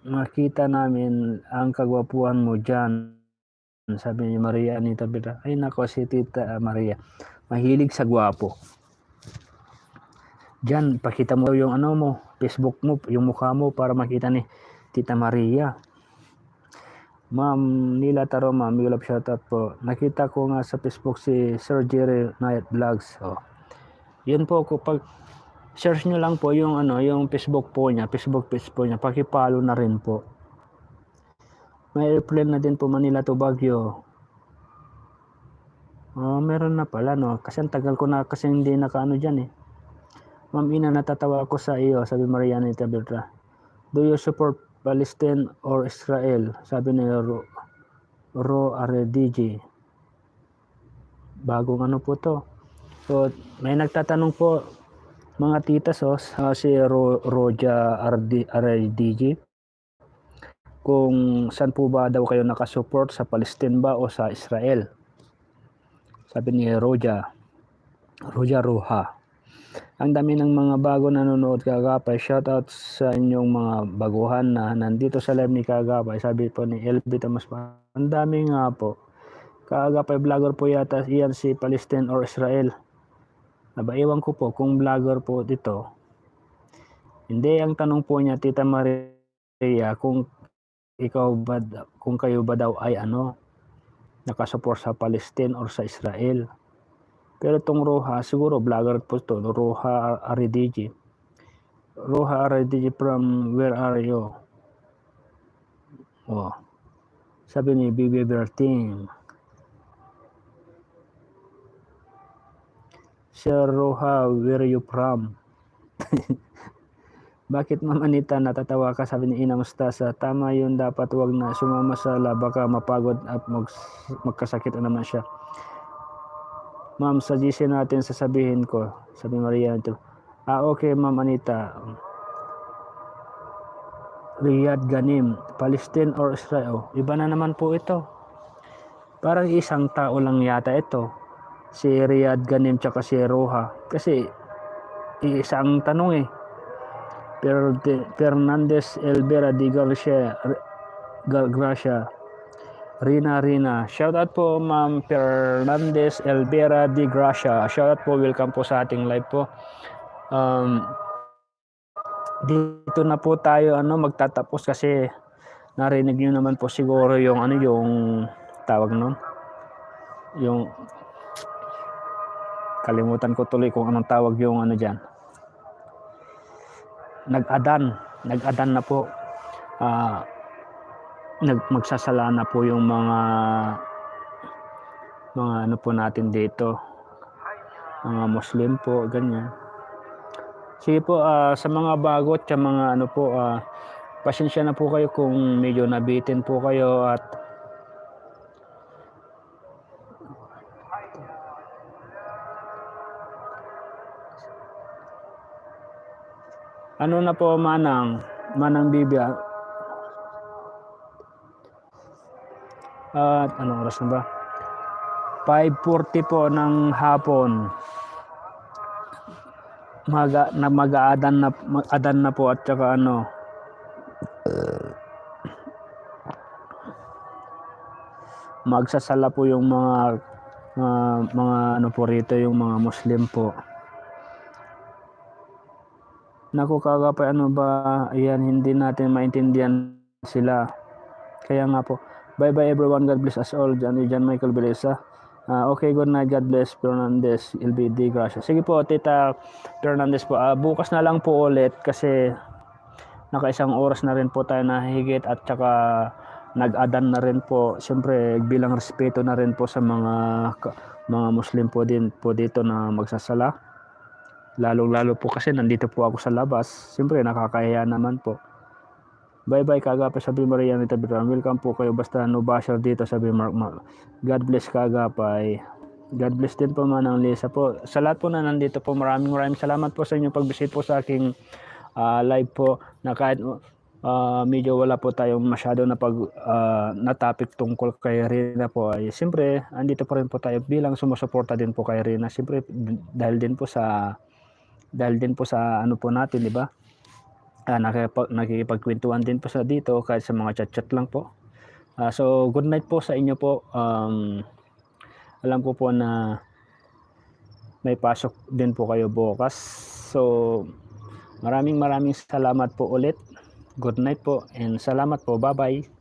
Speaker 1: makita namin ang kagwapuhan mo dyan, sabi ni Maria Anita Bira. Ay nako, si Tita Maria, mahilig sa gwapo. Diyan, pakita mo yung mo, Facebook mo, yung mukha mo para makita ni Tita Maria. Ma'am Nila Taroma, Miguel shoutout po. Nakita ko nga sa Facebook si Sir Jerry Nayat Vlogs. Yun po, pag search nyo lang po yung yung Facebook page po niya, paki-follow na rin po. May airplane na din po Manila to Baguio. Meron na pala kasi ang tagal ko na kasi hindi nakaano diyan Ma'am Ina, natatawa ako sa iyo, sabi Mariana Itaberta. Do you support Palestine or Israel? Sabi ni Ro RDG. Bagong po to. So, may nagtatanong po mga titas si Roja RDG kung saan po ba daw kayo nakasupport, sa Palestine ba o sa Israel. Sabi ni Roja Roja. Ang dami ng mga bago nanonood kagapay. Shoutout sa inyong mga baguhan na nandito sa live ni kagapay. Sabi po ni LB Tomas pa. Ang dami nga po. Kagapay vlogger po yata iyan si Palestine or Israel. Nabaiwan ko po kung vlogger po dito. Hindi, ang tanong po niya Tita Maria kung kayo ba daw ay nakasupport sa Palestine or sa Israel. Pero itong Roja, siguro vlogger po ito, Roja RDG. Roha RDG from where are you? Oh, sabi ni Bibi Berting. Sir Roha, where are you from? Bakit Ma'am Anita natatawa ka? Sabi ni Ina Mustasa. Tama yun, dapat wag na sumama sa baka mapagod at magkasakit na naman siya. Ma'am, sa GC natin sasabihin ko. Sabi Maria ito. Okay Ma'am Anita. Riyad Ganim, Palestine or Israel? Iba na naman po ito. Parang isang tao lang yata ito. Si Riyad Ganim tsaka si Roha. Kasi isang tanong eh. Fernandez Elvera de Gracia. Rina. Shout out po Ma'am Fernandez Elvera de Gracia. Shout out po, welcome po sa ating live po. Dito na po tayo magtatapos kasi narinig niyo naman po siguro yung yung tawag nun. Yung kalimutan ko tuloy kung anong tawag yung diyan. Nag-adan na po. Magsasala na po yung mga po natin dito. Mga Muslim po, ganyan. Sige po, sa mga bago at sa mga pasensya na po kayo kung medyo nabitin po kayo at na po Manang Bibi. At anong oras na ba? 5:40 po ng hapon. Mag-adan na po at saka magsasala po yung mga po rito, yung mga Muslim po. Naku kagapay, ayan, hindi natin maintindihan sila. Kaya nga po, bye everyone, God bless us all. John Michael Beleza. Okay, good night, God bless. Fernandez LBD, gracias. Sige po Tita Fernandez po, bukas na lang po ulit kasi nakaisang oras na rin po tayo nahigit at saka nag-adan na rin po. Siyempre bilang respeto na rin po sa mga Muslim po din po dito na magsasala. Lalo po kasi nandito po ako sa labas. Siyempre nakakahiya naman po. Bye kagapay, sabi Maria Anita Bitran. Welcome po kayo, basta no basher dito, sabi Mark. God bless kagapay. God bless din po Manang Lisa po. Sa lahat po na nandito po, maraming salamat po sa inyong pag-visit po sa aking live po, na kahit medyo wala po tayong masyado na na topic tungkol kay Rina po, ay siyempre andito po rin po tayo bilang sumusuporta din po kay Rina. Siyempre dahil din po sa po natin, di ba? Nakikipagkwentuhan din po sa dito kahit sa mga chat lang po. So good night po sa inyo po. Alam ko po na may pasok din po kayo bukas. So maraming salamat po ulit. Good night po and salamat po. Bye-bye.